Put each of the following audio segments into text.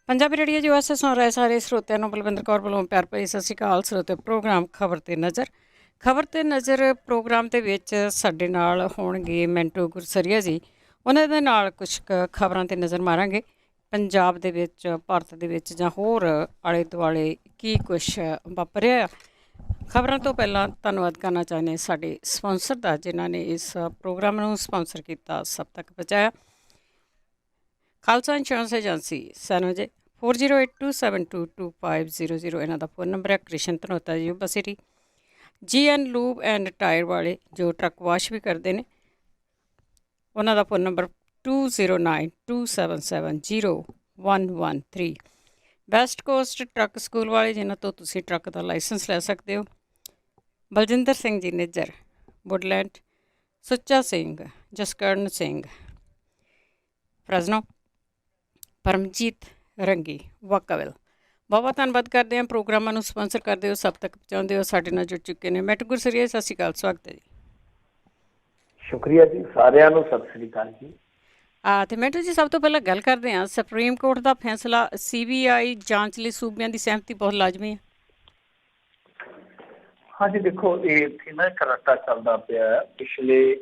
Punjabi radio ਜੀ ਵਾਸਤੇ ਸੁਣ ਰਹੇ ਸਾਰੇ ਸਰੋਤਿਆਂ ਨੂੰ ਬਲਵਿੰਦਰ ਕੌਰ ਵੱਲੋਂ ਪਿਆਰ ਭਰੀ ਸਤਿ ਸ਼੍ਰੀ ਅਕਾਲ। ਸਰੋਤੇ ਪ੍ਰੋਗਰਾਮ ਖਬਰ ਤੇ ਨਜ਼ਰ ਪ੍ਰੋਗਰਾਮ ਦੇ ਵਿੱਚ ਸਾਡੇ ਨਾਲ ਹੋਣਗੇ ਮੈਂਟੋ ਗੁਰਸਰੀਆ ਜੀ। ਉਹਨਾਂ ਦੇ ਨਾਲ ਕੁਛ ਕੁ ਖਬਰਾਂ 'ਤੇ ਨਜ਼ਰ ਮਾਰਾਂਗੇ। ਪੰਜਾਬ ਦੇ ਵਿੱਚ, ਭਾਰਤ ਦੇ ਵਿੱਚ ਜਾਂ ਹੋਰ ਆਲੇ ਦੁਆਲੇ ਕੀ ਕੁਛ ਵਾਪਰਿਆ। ਖਬਰਾਂ ਤੋਂ ਪਹਿਲਾਂ ਧੰਨਵਾਦ ਕਰਨਾ ਚਾਹੁੰਦੇ ਸਾਡੇ ਸਪਾਂਸਰ ਦਾ, ਜਿਨ੍ਹਾਂ ਨੇ ਇਸ ਪ੍ਰੋਗਰਾਮ ਨੂੰ ਸਪਾਂਸਰ ਕੀਤਾ, ਸਭ ਤੱਕ ਪਹੁੰਚਾਇਆ। ਖਾਲਸਾ ਇੰਸ਼ੋਰੈਂਸ ਏਜੰਸੀ 9082722500 ਇਹਨਾਂ ਦਾ ਫੋਨ ਨੰਬਰ ਹੈ। Krishan Dhanota ji, Yuba City. GN lube and tyre ਵਾਲੇ ਜੋ ਟਰੱਕ ਵਾਸ਼ ਵੀ ਕਰਦੇ ਨੇ, ਉਹਨਾਂ ਦਾ phone number 209277701113। West Coast truck school ਵਾਲੇ, ਜਿਨ੍ਹਾਂ ਤੋਂ ਤੁਸੀਂ ਟਰੱਕ ਦਾ ਲਾਇਸੈਂਸ ਲੈ ਸਕਦੇ ਹੋ। ਬਲਜਿੰਦਰ ਸਿੰਘ ਜੀ ਨਿੱਜਰ, ਵੁਡਲੈਂਡ। ਸੁੱਚਾ ਸਿੰਘ, ਜਸਕਰਨ ਸਿੰਘ, ਫਰਜ਼ਨੋ। ਪਰਮਜੀਤ ਰੰਗੀ, ਵਾਕਾਵਿਲ। ਬਹੁਤ ਧੰਨਵਾਦ ਕਰਦੇ ਹਾਂ। ਪ੍ਰੋਗਰਾਮਾਂ ਨੂੰ ਸਪਾਂਸਰ ਕਰਦੇ ਹੋ, ਸਭ ਤੱਕ ਪਹੁੰਚਾਉਂਦੇ ਹੋ। ਸਾਡੇ ਨਾਲ ਜੁੜ ਚੁੱਕੇ ਨੇ ਮੈਂਟੋ ਗੁਰਸਰੀਆ। ਸਤਿ ਸ਼੍ਰੀ ਅਕਾਲ, ਸਵਾਗਤ ਹੈ ਜੀ। ਸ਼ੁਕਰੀਆ ਜੀ, ਸਾਰਿਆਂ ਨੂੰ ਸਤਿ ਸ਼੍ਰੀ ਅਕਾਲ ਜੀ। ਅਤੇ ਮੈਂਟੋ ਜੀ, ਸਭ ਤੋਂ ਪਹਿਲਾਂ ਗੱਲ ਕਰਦੇ ਹਾਂ, ਸੁਪਰੀਮ ਕੋਰਟ ਦਾ ਫੈਸਲਾ CBI ਜਾਂਚ ਲਈ ਸੂਬਿਆਂ ਦੀ ਸਹਿਮਤੀ ਬਹੁਤ ਲਾਜ਼ਮੀ ਹੈ। ਹਾਂਜੀ ਦੇਖੋ, ਇਹ ਇੱਥੇ ਨਾ ਇੱਕ ਰੱਟਾ ਚੱਲਦਾ ਪਿਆ ਪਿਛਲੇ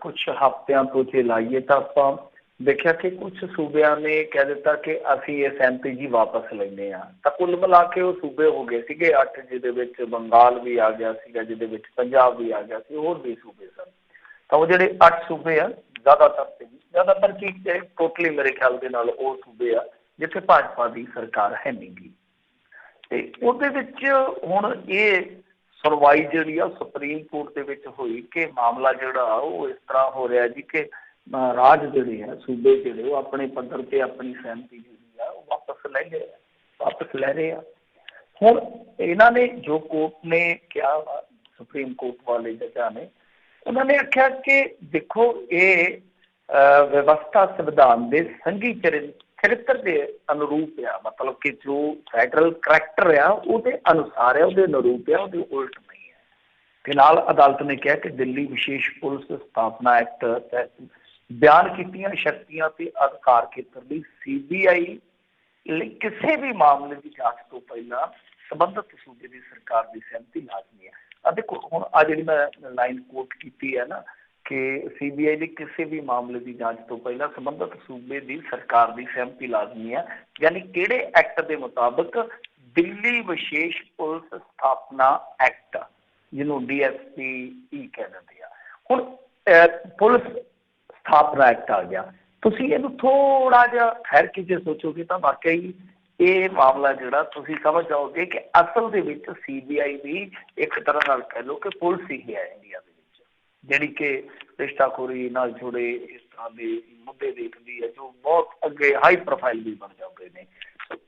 ਕੁਛ ਹਫ਼ਤਿਆਂ ਤੋਂ। ਜੇ ਲਾਈਏ ਤਾਂ ਆਪਾਂ ਦੇਖਿਆ ਕਿ ਕੁਛ ਸੂਬਿਆਂ ਨੇ ਕਹਿ ਦਿੱਤਾ ਕਿ ਅਸੀਂ ਇਹ ਸਹਿਮਤੀ ਜੀ ਵਾਪਸ ਲੈਂਦੇ ਹਾਂ। ਤਾਂ ਕੁੱਲ ਮਿਲਾ ਕੇ ਉਹ ਸੂਬੇ ਹੋ ਗਏ ਸੀਗੇ 8, ਜਿਹਦੇ ਵਿੱਚ ਬੰਗਾਲ ਵੀ ਆ ਗਿਆ ਸੀਗਾ, ਜਿਹਦੇ ਵਿੱਚ ਪੰਜਾਬ ਵੀ ਆ ਗਿਆ ਸੀ, ਹੋਰ ਵੀ ਸੂਬੇ ਸਨ। ਤਾਂ ਉਹ ਜਿਹੜੇ 8 ਸੂਬੇ ਆ, ਜ਼ਿਆਦਾਤਰ ਕੀ ਟੋਟਲੀ ਮੇਰੇ ਖਿਆਲ ਦੇ ਨਾਲ ਉਹ ਸੂਬੇ ਆ ਜਿੱਥੇ ਭਾਜਪਾ ਦੀ ਸਰਕਾਰ ਹੈ ਨਹੀਂ ਗੀ। ਤੇ ਉਹਦੇ ਵਿੱਚ ਹੁਣ ਇਹ ਸੁਣਵਾਈ ਜਿਹੜੀ ਆ ਸੁਪਰੀਮ ਕੋਰਟ ਦੇ ਵਿੱਚ ਹੋਈ ਕਿ ਮਾਮਲਾ ਜਿਹੜਾ ਉਹ ਇਸ ਤਰ੍ਹਾਂ ਹੋ ਰਿਹਾ ਜੀ ਕਿ ਰਾਜ ਜਿਹੜੇ ਆ, ਸੂਬੇ ਜਿਹੜੇ ਉਹ ਆਪਣੇ ਪੱਧਰ ਤੇ ਆਪਣੀ ਸਹਿਮਤੀ ਜਿਹੜੀ ਆ ਉਹ ਵਾਪਸ ਲੈ ਰਹੇ ਆ। ਹੁਣ ਇਹਨਾਂ ਨੇ ਜੋ ਕੋਰਟ ਨੇ ਕਿਹਾ ਵਾ, ਸੁਪਰੀਮ ਕੋਰਟ ਵਾਲੇ ਜੱਜਾਂ ਨੇ, ਉਹਨਾਂ ਨੇ ਆਖਿਆ ਕਿ ਦੇਖੋ ਇਹ ਵਿਵਸਥਾ ਸੰਵਿਧਾਨ ਦੇ ਸੰਘੀ ਚਰਿੱਤਰ ਦੇ ਅਨੁਰੂਪ ਆ। ਮਤਲਬ ਕਿ ਜੋ ਫੈਡਰਲ ਕਰੈਕਟਰ ਆ ਉਹਦੇ ਅਨੁਸਾਰ ਹੈ, ਉਹਦੇ ਅਨੁਰੂਪ ਆ, ਉਹਦੇ ਉਲਟ ਨਹੀਂ ਹੈ। ਤੇ ਨਾਲ ਅਦਾਲਤ ਨੇ ਕਿਹਾ ਕਿ ਦਿੱਲੀ ਵਿਸ਼ੇਸ਼ ਪੁਲਿਸ ਸਥਾਪਨਾ ਐਕਟ ਤਹਿਤ ਬਿਆਨ ਕੀਤੀਆਂ ਸ਼ਕਤੀਆਂ ਤੇ ਅਧਿਕਾਰ ਖੇਤਰ ਲਈ CBI ਲਈ ਕਿਸੇ ਵੀ ਮਾਮਲੇ ਦੀ ਜਾਂਚ ਤੋਂ ਪਹਿਲਾਂ ਸੰਬੰਧਿਤ ਸੂਬੇ ਦੀ ਸਰਕਾਰ ਦੀ ਸਹਿਮਤੀ ਲਾਜ਼ਮੀ ਹੈ। ਦੇਖੋ ਹੁਣ ਆ ਜਿਹੜੀ ਮੈਂ ਲਾਈਨ ਕੋਟ ਕੀਤੀ ਹੈ ਨਾ ਕਿ CBI ਲਈ ਕਿਸੇ ਵੀ ਮਾਮਲੇ ਦੀ ਜਾਂਚ ਤੋਂ ਪਹਿਲਾਂ ਸੰਬੰਧਿਤ ਸੂਬੇ ਦੀ ਸਰਕਾਰ ਦੀ ਸਹਿਮਤੀ ਲਾਜ਼ਮੀ ਹੈ, ਯਾਨੀ ਕਿਹੜੇ ਐਕਟ ਦੇ ਮੁਤਾਬਕ? ਦਿੱਲੀ ਵਿਸ਼ੇਸ਼ ਪੁਲਿਸ ਸਥਾਪਨਾ ਐਕਟ, ਜਿਹਨੂੰ DSPE ਕਹਿ ਦਿੰਦੇ ਆ। ਹੁਣ ਪੁਲਿਸ ਸਥਾਪਨਾ ਐਕਟ ਆ ਗਿਆ। ਤੁਸੀਂ ਇਹਨੂੰ ਥੋੜਾ ਜਿਹਾ ਠਹਿਰ ਕੇ ਜੇ ਸੋਚੋਗੇ ਤਾਂ ਵਾਕਈ ਇਹ ਮਾਮਲਾ ਜਿਹੜਾ ਤੁਸੀਂ ਸਮਝ ਜਾਓਗੇ ਕਿ ਅਸਲ ਦੇ ਵਿੱਚ CBI ਵੀ ਇੱਕ ਤਰ੍ਹਾਂ ਨਾਲ ਕਹਿ ਲਓ ਕਿ ਪੁਲਿਸ ਹੀ ਹੈ ਇੰਡੀਆ ਦੇ ਵਿੱਚ, ਜਿਹੜੀ ਕਿ ਰਿਸ਼ਤਾਖੋਰੀ ਨਾਲ ਜੁੜੇ ਇਸ ਤਰ੍ਹਾਂ ਦੇ ਮੁੱਦੇ ਦੇਖਦੀ ਹੈ, ਜੋ ਬਹੁਤ ਅੱਗੇ ਹਾਈ ਪ੍ਰੋਫਾਈਲ ਵੀ ਬਣ ਜਾਂਦੇ ਨੇ।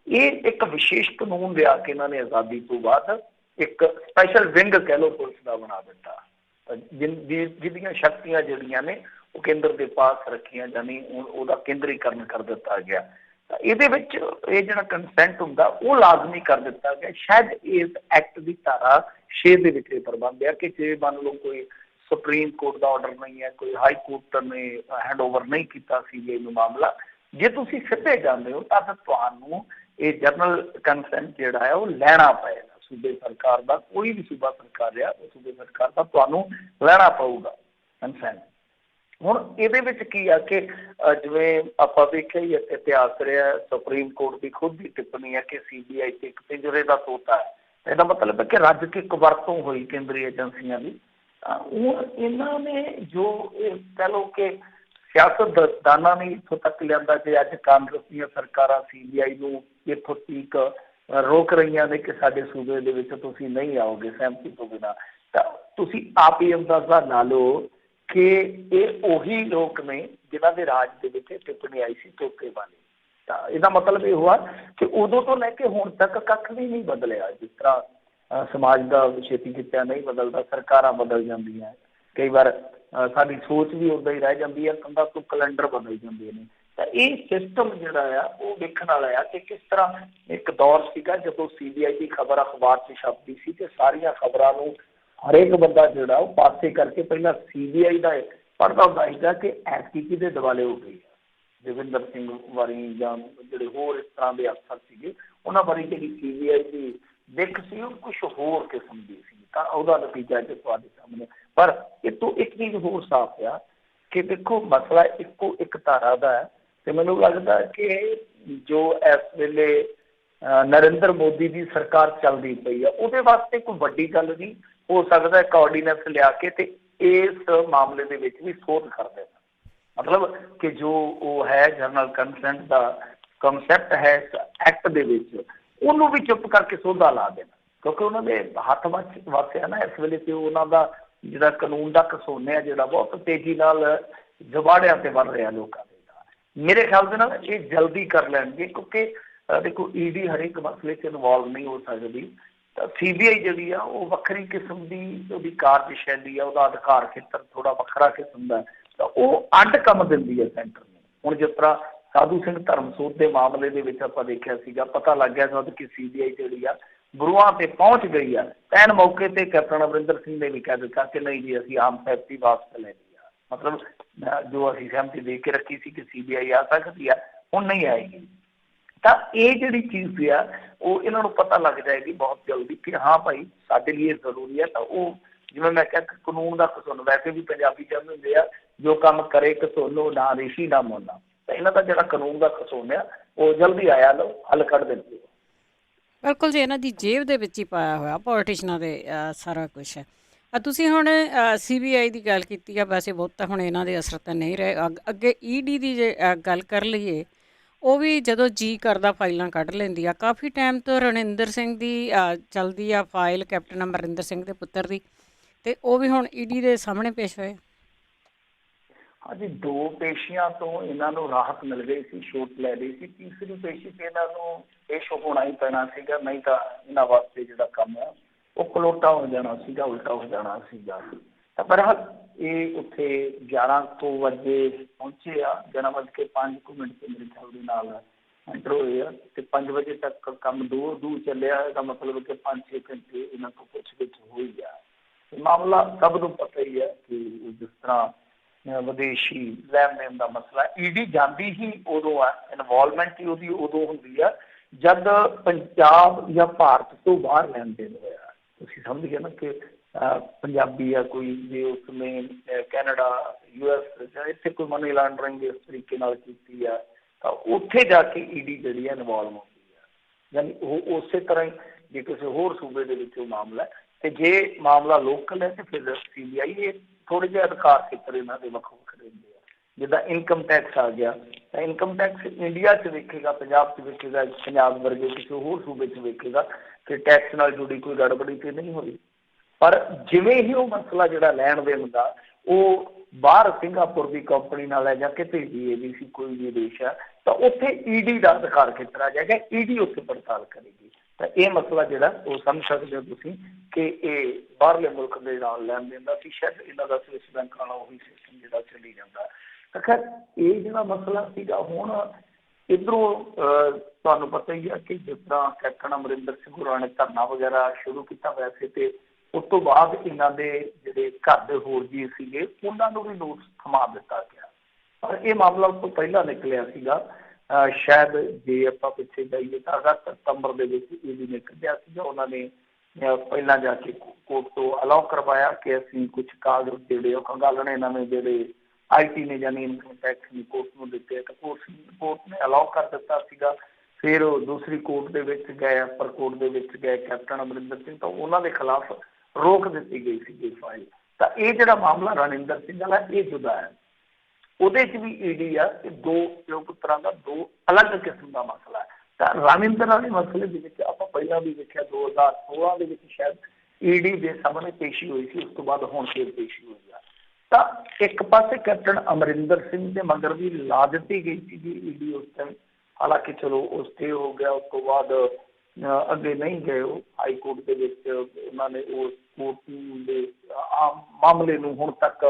ਇਹ ਇੱਕ ਵਿਸ਼ੇਸ਼ ਕਾਨੂੰਨ ਲਿਆ ਕੇ ਇਹਨਾਂ ਨੇ ਆਜ਼ਾਦੀ ਤੋਂ ਬਾਅਦ ਇੱਕ ਸਪੈਸ਼ਲ ਵਿੰਗ ਕਹਿ ਲਓ ਪੁਲਿਸ ਦਾ ਬਣਾ ਦਿੱਤਾ, ਜਿਹਦੀਆਂ ਸ਼ਕਤੀਆਂ ਜਿਹੜੀਆਂ ਨੇ ਉਹ ਕੇਂਦਰ ਦੇ ਪਾਸ ਰੱਖੀਆਂ, ਜਾਨੀ ਉਹਦਾ ਕੇਂਦਰੀਕਰਨ ਕਰ ਦਿੱਤਾ ਗਿਆ। ਤਾਂ ਇਹਦੇ ਵਿੱਚ ਇਹ ਜਿਹੜਾ ਕੰਸੈਂਟ ਹੁੰਦਾ ਉਹ ਲਾਜ਼ਮੀ ਕਰ ਦਿੱਤਾ ਗਿਆ। ਸ਼ਾਇਦ ਇਸ ਐਕਟ ਦੀ ਧਾਰਾ 6 ਦੇ ਵਿੱਚ ਇਹ ਪ੍ਰਬੰਧ ਹੈ ਕਿ ਜੇ ਮੰਨ ਲਓ ਕੋਈ ਸੁਪਰੀਮ ਕੋਰਟ ਦਾ ਆਰਡਰ ਨਹੀਂ ਹੈ, ਕੋਈ ਹਾਈ ਕੋਰਟ ਨੇ ਹੈਂਡਓਵਰ ਨਹੀਂ ਕੀਤਾ CBI ਨੂੰ ਮਾਮਲਾ, ਜੇ ਤੁਸੀਂ ਸਿੱਧੇ ਜਾਂਦੇ ਹੋ ਤਾਂ ਫਿਰ ਤੁਹਾਨੂੰ ਇਹ ਜਨਰਲ ਕੰਸੈਂਟ ਜਿਹੜਾ ਹੈ ਉਹ ਲੈਣਾ ਪਏਗਾ। ਸੂਬੇ ਸਰਕਾਰ ਦਾ, ਕੋਈ ਵੀ ਸੂਬਾ ਸਰਕਾਰ ਰਿਹਾ ਉਹ ਸੂਬੇ ਸਰਕਾਰ ਦਾ ਤੁਹਾਨੂੰ ਲੈਣਾ ਪਊਗਾ ਕੰਸੈਂਟ। ਹੁਣ ਇਹਦੇ ਵਿੱਚ ਕੀ ਆ ਕਿ ਜਿਵੇਂ ਆਪਾਂ ਵੇਖਿਆ ਹੀ ਇਤਿਹਾਸ ਰਿਹਾ, ਸੁਪਰੀਮ ਕੋਰਟ ਦੀ ਖੁਦ ਦੀ ਟਿੱਪਣੀ ਹੈ ਕਿ CBI ਤੇ ਇੱਕ ਪਿੰਜਰੇ ਦਾ ਤੋਤਾ ਹੈ। ਇਹਦਾ ਮਤਲਬ ਹੈ ਕਿ ਰੱਜ ਕੇ ਕੁਵਰਤੋਂ ਹੋਈ ਕੇਂਦਰੀ ਏਜੰਸੀਆਂ ਦੀ। ਹੁਣ ਇਹਨਾਂ ਨੇ ਜੋ ਇਹ ਕਹਿ ਲਓ ਕਿ ਸਿਆਸਤਦਾਨਾਂ ਨੇ ਇੱਥੋਂ ਤੱਕ ਲਿਆਂਦਾ ਕਿ ਅੱਜ ਕਾਂਗਰਸ ਦੀਆਂ ਸਰਕਾਰਾਂ CBI ਨੂੰ ਇੱਥੋਂ ਤੀਕ ਰੋਕ ਰਹੀਆਂ ਨੇ ਕਿ ਸਾਡੇ ਸੂਬੇ ਦੇ ਵਿੱਚ ਤੁਸੀਂ ਨਹੀਂ ਆਓਗੇ ਸਹਿਮਤੀ ਤੋਂ ਬਿਨਾਂ। ਤਾਂ ਤੁਸੀਂ ਆਪ ਹੀ ਅੰਦਾਜ਼ਾ ਲਾ ਲਓ ਕਿ ਇਹ ਉਹੀ ਲੋਕ ਨੇ ਜਿਨ੍ਹਾਂ ਦੇ ਰਾਜ ਦੇ ਵਿੱਚ ਟਿੱਪਣੀ ਆਈ ਸੀ ਤੋਤੇ ਵਾਲੀ। ਤਾਂ ਇਹਦਾ ਮਤਲਬ ਇਹ ਹੋਇਆ ਕਿ ਉਦੋਂ ਤੋਂ ਲੈ ਕੇ ਹੁਣ ਤੱਕ ਕੱਖ ਵੀ ਨਹੀਂ ਬਦਲਿਆ। ਜਿਸ ਤਰ੍ਹਾਂ ਸਮਾਜ ਦਾ ਛੇਤੀ ਕਿੱਤਿਆ ਨਹੀਂ ਬਦਲਦਾ, ਸਰਕਾਰਾਂ ਬਦਲ ਜਾਂਦੀਆਂ, ਕਈ ਵਾਰ ਸਾਡੀ ਸੋਚ ਵੀ ਉੱਦਾਂ ਹੀ ਰਹਿ ਜਾਂਦੀ ਹੈ, ਕੰਧਾਂ ਤੋਂ ਕੈਲੰਡਰ ਬਦਲ ਜਾਂਦੇ ਨੇ। ਤਾਂ ਇਹ ਸਿਸਟਮ ਜਿਹੜਾ ਆ ਉਹ ਵੇਖਣ ਵਾਲਾ ਆ ਕਿ ਕਿਸ ਤਰ੍ਹਾਂ ਇੱਕ ਦੌਰ ਸੀਗਾ ਜਦੋਂ CBI ਦੀ ਖਬਰ ਅਖਬਾਰ 'ਚ ਛਪਦੀ ਸੀ ਤੇ ਸਾਰੀਆਂ ਖਬਰਾਂ ਨੂੰ ਹਰੇਕ ਬੰਦਾ ਜਿਹੜਾ ਉਹ ਪਾਸੇ ਕਰਕੇ ਪਹਿਲਾਂ CBI ਦਾ ਪੜ੍ਹਦਾ ਹੁੰਦਾ ਸੀਗਾ ਕਿ ਐਤਕੀ ਕਿਹਦੇ ਦਿਵਾਲੇ ਹੋ ਗਈ। ਜੋਗਿੰਦਰ ਸਿੰਘ ਵਾਰੀ ਜਾਂ ਜਿਹੜੇ ਹੋਰ ਇਸ ਤਰ੍ਹਾਂ ਦੇ ਅਫਸਰ ਸੀਗੇ, ਉਹਨਾਂ ਬਾਰੇ ਜਿਹੜੀ CBI ਦੀ ਦਿੱਖ ਸੀ ਉਹ ਕੁਛ ਹੋਰ ਕਿਸਮ ਦੀ ਸੀ। ਤਾਂ ਉਹਦਾ ਨਤੀਜਾ ਅੱਜ ਤੁਹਾਡੇ ਸਾਹਮਣੇ। ਪਰ ਇਹ ਤੋਂ ਇੱਕ ਚੀਜ਼ ਹੋਰ ਸਾਫ਼ ਆ ਕਿ ਦੇਖੋ ਮਸਲਾ ਇੱਕੋ ਇੱਕ ਧਾਰਾ ਦਾ ਹੈ, ਤੇ ਮੈਨੂੰ ਲੱਗਦਾ ਕਿ ਜੋ ਇਸ ਵੇਲੇ ਨਰਿੰਦਰ ਮੋਦੀ ਦੀ ਸਰਕਾਰ ਚੱਲਦੀ ਪਈ ਆ ਉਹਦੇ ਵਾਸਤੇ ਕੋਈ ਵੱਡੀ ਗੱਲ ਨਹੀਂ। ਹੋ ਸਕਦਾ ਇੱਕ ਆਰਡੀਨੈਂਸ ਲਿਆ ਕੇ ਤੇ ਇਸ ਮਾਮਲੇ ਦੇ ਵਿੱਚ ਵੀ ਸੋਧ ਕਰ ਦੇਣ, ਮਤਲਬ ਕਿ ਜੋ ਉਹ ਹੈ ਜਨਰਲ ਕੰਸੈਂਟ ਦਾ ਕੰਸੈਪਟ ਹੈ ਇਸ ਐਕਟ ਦੇ ਵਿੱਚ, ਉਹਨੂੰ ਵੀ ਚੁੱਪ ਕਰਕੇ ਸੋਧਾ ਲਾ ਦੇਣਾ, ਕਿਉਂਕਿ ਉਹਨਾਂ ਦੇ ਹੱਥ ਵਾਸਿਆ ਨਾ ਇਸ ਵੇਲੇ ਤੇ ਉਹਨਾਂ ਦਾ ਜਿਹੜਾ ਕਾਨੂੰਨ ਦਾ ਘਸੋਨਿਆ ਜਿਹੜਾ ਬਹੁਤ ਤੇਜ਼ੀ ਨਾਲ ਜਵਾੜਿਆਂ ਤੇ ਵੱਧ ਰਿਹਾ ਲੋਕਾਂ ਦੇ ਦਾ। ਮੇਰੇ ਖਿਆਲ ਦੇ ਨਾਲ ਇਹ ਜਲਦੀ ਕਰ ਲੈਣਗੇ, ਕਿਉਂਕਿ ਦੇਖੋ ED ਹਰੇਕ ਮਸਲੇ 'ਚ ਇਨਵੋਲਵ ਨਹੀਂ ਹੋ ਸਕਦੀ। ਤਾਂ CBI ਜਿਹੜੀ ਆ ਉਹ ਵੱਖਰੀ ਕਿਸਮ ਦੀ ਉਹਦੀ ਕਾਰਜਸ਼ੈਲੀ ਆ, ਉਹਦਾ ਅਧਿਕਾਰ ਖੇਤਰ ਥੋੜ੍ਹਾ ਵੱਖਰਾ ਕਿਸਮ ਦਾ, ਤਾਂ ਉਹ ਅੱਡ ਕੰਮ ਦਿੰਦੀ ਹੈ ਸੈਂਟਰ ਨੂੰ। ਹੁਣ ਜਿਸ ਤਰ੍ਹਾਂ ਸਾਧੂ ਸਿੰਘ ਧਰਮਸੋਤ ਦੇ ਮਾਮਲੇ ਦੇ ਵਿੱਚ ਆਪਾਂ ਦੇਖਿਆ ਸੀਗਾ, ਪਤਾ ਲੱਗ ਗਿਆ ਜਦ ਕਿ CBI ਜਿਹੜੀ ਆ ਗੁਰੂਆਂ ਤੇ ਪਹੁੰਚ ਗਈ ਆ, ਐਨ ਮੌਕੇ ਤੇ ਕੈਪਟਨ ਅਮਰਿੰਦਰ ਸਿੰਘ ਨੇ ਵੀ ਕਹਿ ਦਿੱਤਾ ਕਿ ਨਹੀਂ ਜੀ ਅਸੀਂ ਆਮ ਸਹਿਮਤੀ ਵਾਪਸ ਲੈਣੀ ਆ, ਮਤਲਬ ਜੋ ਅਸੀਂ ਸਹਿਮਤੀ ਦੇ ਕੇ ਰੱਖੀ ਸੀ ਕਿ CBI ਆ ਸਕਦੀ ਆ, ਹੁਣ ਨਹੀਂ ਆਏਗੀ। ਤਾਂ ਇਹ ਜਿਹੜੀ ਚੀਜ਼ ਆ ਉਹ ਇਹਨਾਂ ਨੂੰ ਪਤਾ ਲੱਗ ਜਾਏਗੀ ਬਹੁਤ ਜਲਦੀ ਕਿ ਹਾਂ ਭਾਈ ਸਾਡੇ ਲਈ ਇਹ ਜ਼ਰੂਰੀ ਹੈ। ਤਾਂ ਉਹ ਜਿਵੇਂ ਮੈਂ ਕਿਹਾ ਕਾਨੂੰਨ ਦਾ ਘਸੁੰਨ, ਵੈਸੇ ਵੀ ਪੰਜਾਬੀ ਕਹਿੰਦੇ ਹੁੰਦੇ ਆ ਜੋ ਕੰਮ ਕਰੇ ਘਸੁੰਨ ਨਾ ਰਿਸ਼ੀ ਨਾ ਮੋਨਾ, ਤਾਂ ਇਹਨਾਂ ਦਾ ਜਿਹੜਾ ਕਾਨੂੰਨ ਦਾ ਘਸੁੰਨ ਆ ਉਹ ਜਲਦੀ ਆਇਆ ਲਓ ਹੱਲ ਕੱਢ ਦਿੰਦੇ। ਬਿਲਕੁਲ ਜੀ, ਇਹਨਾਂ ਦੀ ਜੇਬ ਦੇ ਵਿੱਚ ਹੀ ਪਾਇਆ ਹੋਇਆ ਪੋਲੀਟੀਸ਼ਨਾਂ ਦੇ ਸਾਰਾ ਕੁਛ ਹੈ। ਤੁਸੀਂ ਹੁਣ CBI ਦੀ ਗੱਲ ਕੀਤੀ ਆ, ਵੈਸੇ ਬਹੁਤਾ ਹੁਣ ਇਹਨਾਂ ਦੇ ਅਸਰ ਤਾਂ ਨਹੀਂ ਰਹੇ। ਅੱਗੇ ED ਦੀ ਜੇ ਗੱਲ ਕਰ ਲਈਏ, ਉਹ ਵੀ ਜਦੋਂ ਜੀ ਕਰਦਾ ਫਾਈਲਾਂ ਕੱਢ ਲੈਂਦੀ ਆ। ਕਾਫੀ ਟਾਈਮ ਤੋਂ ਰਣਿੰਦਰ ਸਿੰਘ ਦੀ ਚੱਲਦੀ ਆ ਫਾਈਲ, ਕੈਪਟਨ ਅਮਰਿੰਦਰ ਸਿੰਘ ਦੇ ਪੁੱਤਰ ਦੀ, ਅਤੇ ਉਹ ਵੀ ਹੁਣ ED ਦੇ ਸਾਹਮਣੇ ਪੇਸ਼ ਹੋਏ। ਹਾਂਜੀ, 2 ਪੇਸ਼ੀਆਂ ਤੋਂ ਇਹਨਾਂ ਨੂੰ ਰਾਹਤ ਮਿਲ ਗਈ ਸੀ, ਛੋਟ ਲੈ ਲਈ ਸੀ। ਤੀਸਰੀ ਪੇਸ਼ੀ ਤੇ ਇਹਨਾਂ ਨੂੰ ਪੇਸ਼ ਹੋਣਾ ਹੀ ਪੈਣਾ ਸੀਗਾ, ਨਹੀਂ ਤਾਂ ਇਹਨਾਂ ਵਾਸਤੇ ਜਿਹੜਾ ਕੰਮ ਹੈ ਉਹ ਪਲੋਟਾ ਹੋ ਜਾਣਾ ਸੀਗਾ, ਉਲਟਾ ਹੋ ਜਾਣਾ ਸੀਗਾ। ਤਾਂ ਬਹਰਹਾਲ ਇਹ ਉੱਥੇ 11 ਵਜੇ ਪਹੁੰਚੇ ਆ, 11:05 ਤੇ ਮੇਰੇ ਖਿਆਲ ਦੇ ਨਾਲ ਐਂਟਰ ਹੋਏ ਆ, ਤੇ 5 ਵਜੇ ਤੱਕ ਕੰਮ ਦੂਰ ਚੱਲਿਆ। ਇਹਦਾ ਮਤਲਬ ਕਿ 5-6 ਘੰਟੇ ਇਹਨਾਂ ਤੋਂ ਪੁੱਛ ਗਿੱਛ ਹੋਈ ਆ। ਮਾਮਲਾ ਸਭ ਨੂੰ ਪਤਾ ਹੀ ਹੈ ਕਿ ਜਿਸ ਤਰ੍ਹਾਂ ਵਿਦੇਸ਼ੀ ਲੈਣ ਦੇਣ ਦਾ ਮਸਲਾ, ED ਜਾਂਦੀ ਹੀ ਉਦੋਂ ਆ, ਇਨਵੋਲਵਮੈਂਟ ਹੀ ਉਹਦੀ ਉਦੋਂ ਹੁੰਦੀ ਆ ਜਦ ਪੰਜਾਬ ਜਾਂ ਭਾਰਤ ਤੋਂ ਬਾਹਰ ਲੈਣ ਦੇਣ ਹੋਇਆ। ਤੁਸੀਂ ਸਮਝ ਗਏ ਨਾ ਕਿ ਪੰਜਾਬੀ ਆ ਕੋਈ, ਜੇ ਉਸਨੇ ਕੈਨੇਡਾ US ਜਾਂ ਇੱਥੇ ਕੋਈ ਮਨੀ ਲਾਂਡਰਿੰਗ ਇਸ ਤਰੀਕੇ ਨਾਲ ਕੀਤੀ ਆ, ਤਾਂ ਉੱਥੇ ਜਾ ਕੇ ED ਜਿਹੜੀ ਆ ਇਨਵੋਲਵ ਹੁੰਦੀ ਆ। ਯਾਨੀ ਉਹ ਉਸੇ ਤਰ੍ਹਾਂ ਹੀ ਜੇ ਕਿਸੇ ਹੋਰ ਸੂਬੇ ਦੇ ਵਿੱਚ ਉਹ ਮਾਮਲਾ ਹੈ, ਤੇ ਜੇ ਮਾਮਲਾ ਲੋਕਲ ਹੈ ਤੇ ਫਿਰ CBI। ਇਹ ਥੋੜ੍ਹੇ ਜਿਹੇ ਅਧਿਕਾਰ ਖੇਤਰ ਇਹਨਾਂ ਦੇ ਵੱਖ ਵੱਖਰੇ ਹੁੰਦੇ ਆ। ਜਿੱਦਾਂ ਇਨਕਮ ਟੈਕਸ ਆ ਗਿਆ, ਤਾਂ ਇਨਕਮ ਟੈਕਸ ਇੰਡੀਆ 'ਚ ਵੇਖੇਗਾ, ਪੰਜਾਬ 'ਚ ਵੇਖੇਗਾ, ਪੰਜਾਬ ਵਰਗੇ ਕਿਸੇ ਹੋਰ ਸੂਬੇ 'ਚ ਵੇਖੇਗਾ ਕਿ ਟੈਕਸ ਨਾਲ ਜੁੜੀ ਕੋਈ ਗੜਬੜੀ ਤੇ ਨਹੀਂ ਹੋਈ। ਪਰ ਜਿਵੇਂ ਹੀ ਉਹ ਮਸਲਾ ਜਿਹੜਾ ਲੈਣ ਦੇਣ ਦਾ ਉਹ ਬਾਹਰ ਸਿੰਗਾਪੁਰ ਦੀ ਕੰਪਨੀ ਨਾਲ ਹੈ ਜਾਂ ਕਿਤੇ ਵੀ ABC ਕੋਈ ਵੀ ਦੇਸ਼ ਹੈ, ਤਾਂ ਉੱਥੇ ED ਦਾ ਅਧਿਕਾਰ ਖੇਤਰ ਆ ਜਾਏਗਾ, ED ਉੱਥੇ ਪੜਤਾਲ ਕਰੇਗੀ। ਤਾਂ ਇਹ ਮਸਲਾ ਜਿਹੜਾ ਉਹ ਸਮਝ ਸਕਦੇ ਹੋ ਤੁਸੀਂ ਕਿ ਇਹ ਬਾਹਰਲੇ ਮੁਲਕ ਦੇ ਨਾਲ ਲੈਣ ਦੇਣ ਦਾ ਸੀ। ਸ਼ਾਇਦ ਇਹਨਾਂ ਦਾ ਸਵਿਸ ਬੈਂਕ ਵਾਲਾ ਉਹੀ ਸਿਸਟਮ ਜਿਹੜਾ ਚੱਲੀ ਜਾਂਦਾ। ਤਾਂ ਖੈਰ ਇਹ ਜਿਹੜਾ ਮਸਲਾ ਸੀਗਾ, ਹੁਣ ਇੱਧਰੋਂ ਤੁਹਾਨੂੰ ਪਤਾ ਹੀ ਆ ਕਿ ਜਿਸ ਤਰ੍ਹਾਂ ਕੈਪਟਨ ਅਮਰਿੰਦਰ ਸਿੰਘ ਹੋਰਾਂ ਨੇ ਧਰਨਾ ਵਗੈਰਾ ਸ਼ੁਰੂ ਕੀਤਾ, ਵੈਸੇ ਤੇ ਉਸ ਤੋਂ ਬਾਅਦ ਇਹਨਾਂ ਦੇ ਜਿਹੜੇ ਘਰ ਦੇ ਹੋਰ ਜੀ ਸੀਗੇ ਉਹਨਾਂ ਨੂੰ ਵੀ ਨੋਟਿਸ ਥਮਾ ਦਿੱਤਾ ਗਿਆ। ਪਰ ਇਹ ਮਾਮਲਾ ਉਸ ਤੋਂ ਪਹਿਲਾਂ ਨਿਕਲਿਆ ਸੀਗਾ। ਸ਼ਾਇਦ ਜੇ ਆਪਾਂ ਪਿੱਛੇ ਜਾਈਏ ਤਾਂ ਅਗਸਤ ਸਤੰਬਰ ਦੇ ਵਿੱਚ ED ਨੇ ਕੱਢਿਆ ਸੀਗਾ। ਉਹਨਾਂ ਨੇ ਪਹਿਲਾਂ ਜਾ ਕੇ ਕੋਰਟ ਤੋਂ ਅਲਾਓ ਕਰਵਾਇਆ ਕਿ ਅਸੀਂ ਕੁਛ ਕਾਗਜ਼ ਜਿਹੜੇ ਉਹ ਖੰਗਾਲਣੇ ਇਹਨਾਂ ਨੇ ਜਿਹੜੇ IT ਨੇ ਯਾਨੀ ਇਨਕਮ ਟੈਕਸ ਦੀ ਕੋਰਟ ਨੂੰ ਦਿੱਤੇ, ਤਾਂ ਕੋਰਟ ਨੇ ਅਲਾਓ ਕਰ ਦਿੱਤਾ ਸੀਗਾ। ਫਿਰ ਉਹ ਦੂਸਰੀ ਕੋਰਟ ਦੇ ਵਿੱਚ ਗਏ, ਅਪਰ ਕੋਰਟ ਦੇ ਵਿੱਚ ਗਏ ਕੈਪਟਨ ਅਮਰਿੰਦਰ ਸਿੰਘ, ਤਾਂ ਉਹਨਾਂ ਦੇ ਖਿਲਾਫ ਰੋਕ ਦਿੱਤੀ ਗਈ ਸੀ ਫਾਈਲ। ਤਾਂ ਇਹ ਜਿਹੜਾ ਮਾਮਲਾ ਰਣਿੰਦਰ ਸਿੰਘ ਵਾਲਾ ਇਹ ਜੁਦਾ ਹੈ, ਉਹਦੇ 'ਚ ਵੀ ED ਆ। ਇਹ ਦੋ ਤਰ੍ਹਾਂ ਦਾ, ਦੋ ਅਲੱਗ ਕਿਸਮ ਦਾ ਮਸਲਾ ਹੈ। ਤਾਂ ਰਣਿੰਦਰ ਵਾਲੇ ਮਸਲੇ ਦੇ ਵਿੱਚ ਆਪਾਂ ਪਹਿਲਾਂ ਵੀ ਦੇਖਿਆ 2016 ਦੇ ਵਿੱਚ ਸ਼ਾਇਦ ED ਦੇ ਸਾਹਮਣੇ ਪੇਸ਼ੀ ਹੋਈ ਸੀ, ਉਸ ਤੋਂ ਬਾਅਦ ਹੁਣ ਫਿਰ ਪੇਸ਼ੀ ਹੋਈ ਆ। ਤਾਂ ਇੱਕ ਪਾਸੇ ਕੈਪਟਨ ਅਮਰਿੰਦਰ ਸਿੰਘ ਦੇ ਮਗਰ ਵੀ ਲਾ ਦਿੱਤੀ ਗਈ ਸੀ ਜੀ ED ਉਸ ਟਾਈਮ, ਹਾਲਾਂਕਿ ਚਲੋ ਉਸ ਤੇ ਹੋ ਗਿਆ। ਉਸ ਤੋਂ ਬਾਅਦ ਅੱਗੇ ਨਹੀਂ ਗਏ ਉਹ ਹਾਈ ਕੋਰਟ ਦੇ ਵਿੱਚ, ਉਹਨਾਂ ਨੇ ਉਸ ਕੋਰਟ ਦੇ ਮਾਮਲੇ ਨੂੰ ਹੁਣ ਤੱਕ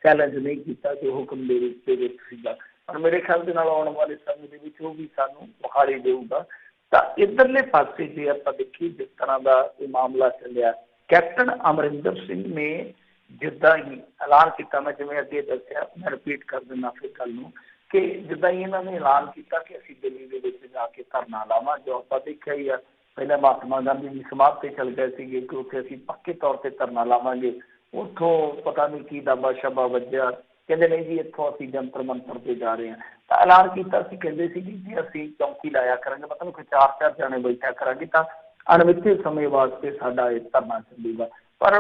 ਚੈਲੰਜ ਨਹੀਂ ਕੀਤਾ ਕਿ ਹੁਕਮ ਦੇ ਵਿੱਚ ਸੀਗਾ। ਪਰ ਮੇਰੇ ਖਿਆਲ ਦੇ ਨਾਲ ਆਉਣ ਵਾਲੇ ਸਮੇਂ ਦੇ ਵਿੱਚ ਉਹ ਵੀ ਸਾਨੂੰ ਵਿਖਾਈ ਦੇਊਗਾ। ਤਾਂ ਇੱਧਰਲੇ ਪਾਸੇ ਜੇ ਆਪਾਂ ਦੇਖੀਏ ਜਿਸ ਤਰ੍ਹਾਂ ਦਾ ਇਹ ਮਾਮਲਾ ਚੱਲਿਆ, ਕੈਪਟਨ ਅਮਰਿੰਦਰ ਸਿੰਘ ਨੇ ਜਿੱਦਾਂ ਹੀ ਐਲਾਨ ਕੀਤਾ, ਮੈਂ ਜਿਵੇਂ ਅੱਗੇ ਦੱਸਿਆ, ਮੈਂ ਰਿਪੀਟ ਕਰ ਦਿੰਦਾ ਫਿਰ ਗੱਲ ਨੂੰ, ਕਿ ਜਿੱਦਾਂ ਹੀ ਇਹਨਾਂ ਨੇ ਐਲਾਨ ਕੀਤਾ ਕਿ ਅਸੀਂ ਦਿੱਲੀ ਦੇ ਵਿੱਚ ਜਾ ਕੇ ਧਰਨਾ ਲਾਵਾਂ, ਜੋ ਆਪਾਂ ਦੇਖਿਆ ਹੀ ਆ, ਪਹਿਲਾਂ ਮਹਾਤਮਾ ਗਾਂਧੀ ਜੀ ਸਮਾਧ ਤੇ ਚਲ ਗਏ ਸੀਗੇ ਕਿ ਉੱਥੇ ਅਸੀਂ ਪੱਕੇ ਤੌਰ ਤੇ ਧਰਨਾ ਲਾਵਾਂਗੇ। ਉੱਥੋਂ ਪਤਾ ਨਹੀਂ ਕੀ ਦਾਬਾ ਸ਼ਾਬਾ ਵੱਜਿਆ, ਕਹਿੰਦੇ ਨਹੀਂ ਜੀ ਇੱਥੋਂ ਅਸੀਂ ਜੰਤਰ ਮੰਤਰ ਤੇ ਜਾ ਰਹੇ ਹਾਂ। ਤਾਂ ਐਲਾਨ ਕੀਤਾ ਸੀ, ਕਹਿੰਦੇ ਸੀ ਜੀ ਅਸੀਂ ਚੌਂਕੀ ਲਾਇਆ ਕਰਾਂਗੇ, ਮਤਲਬ ਕਿ 4-4 ਜਾਣੇ ਬੈਠਿਆ ਕਰਾਂਗੇ ਤਾਂ ਅਣਮਿੱਥੇ ਸਮੇਂ ਵਾਸਤੇ ਸਾਡਾ ਇਹ ਧਰਨਾ ਚੱਲੂਗਾ। ਪਰ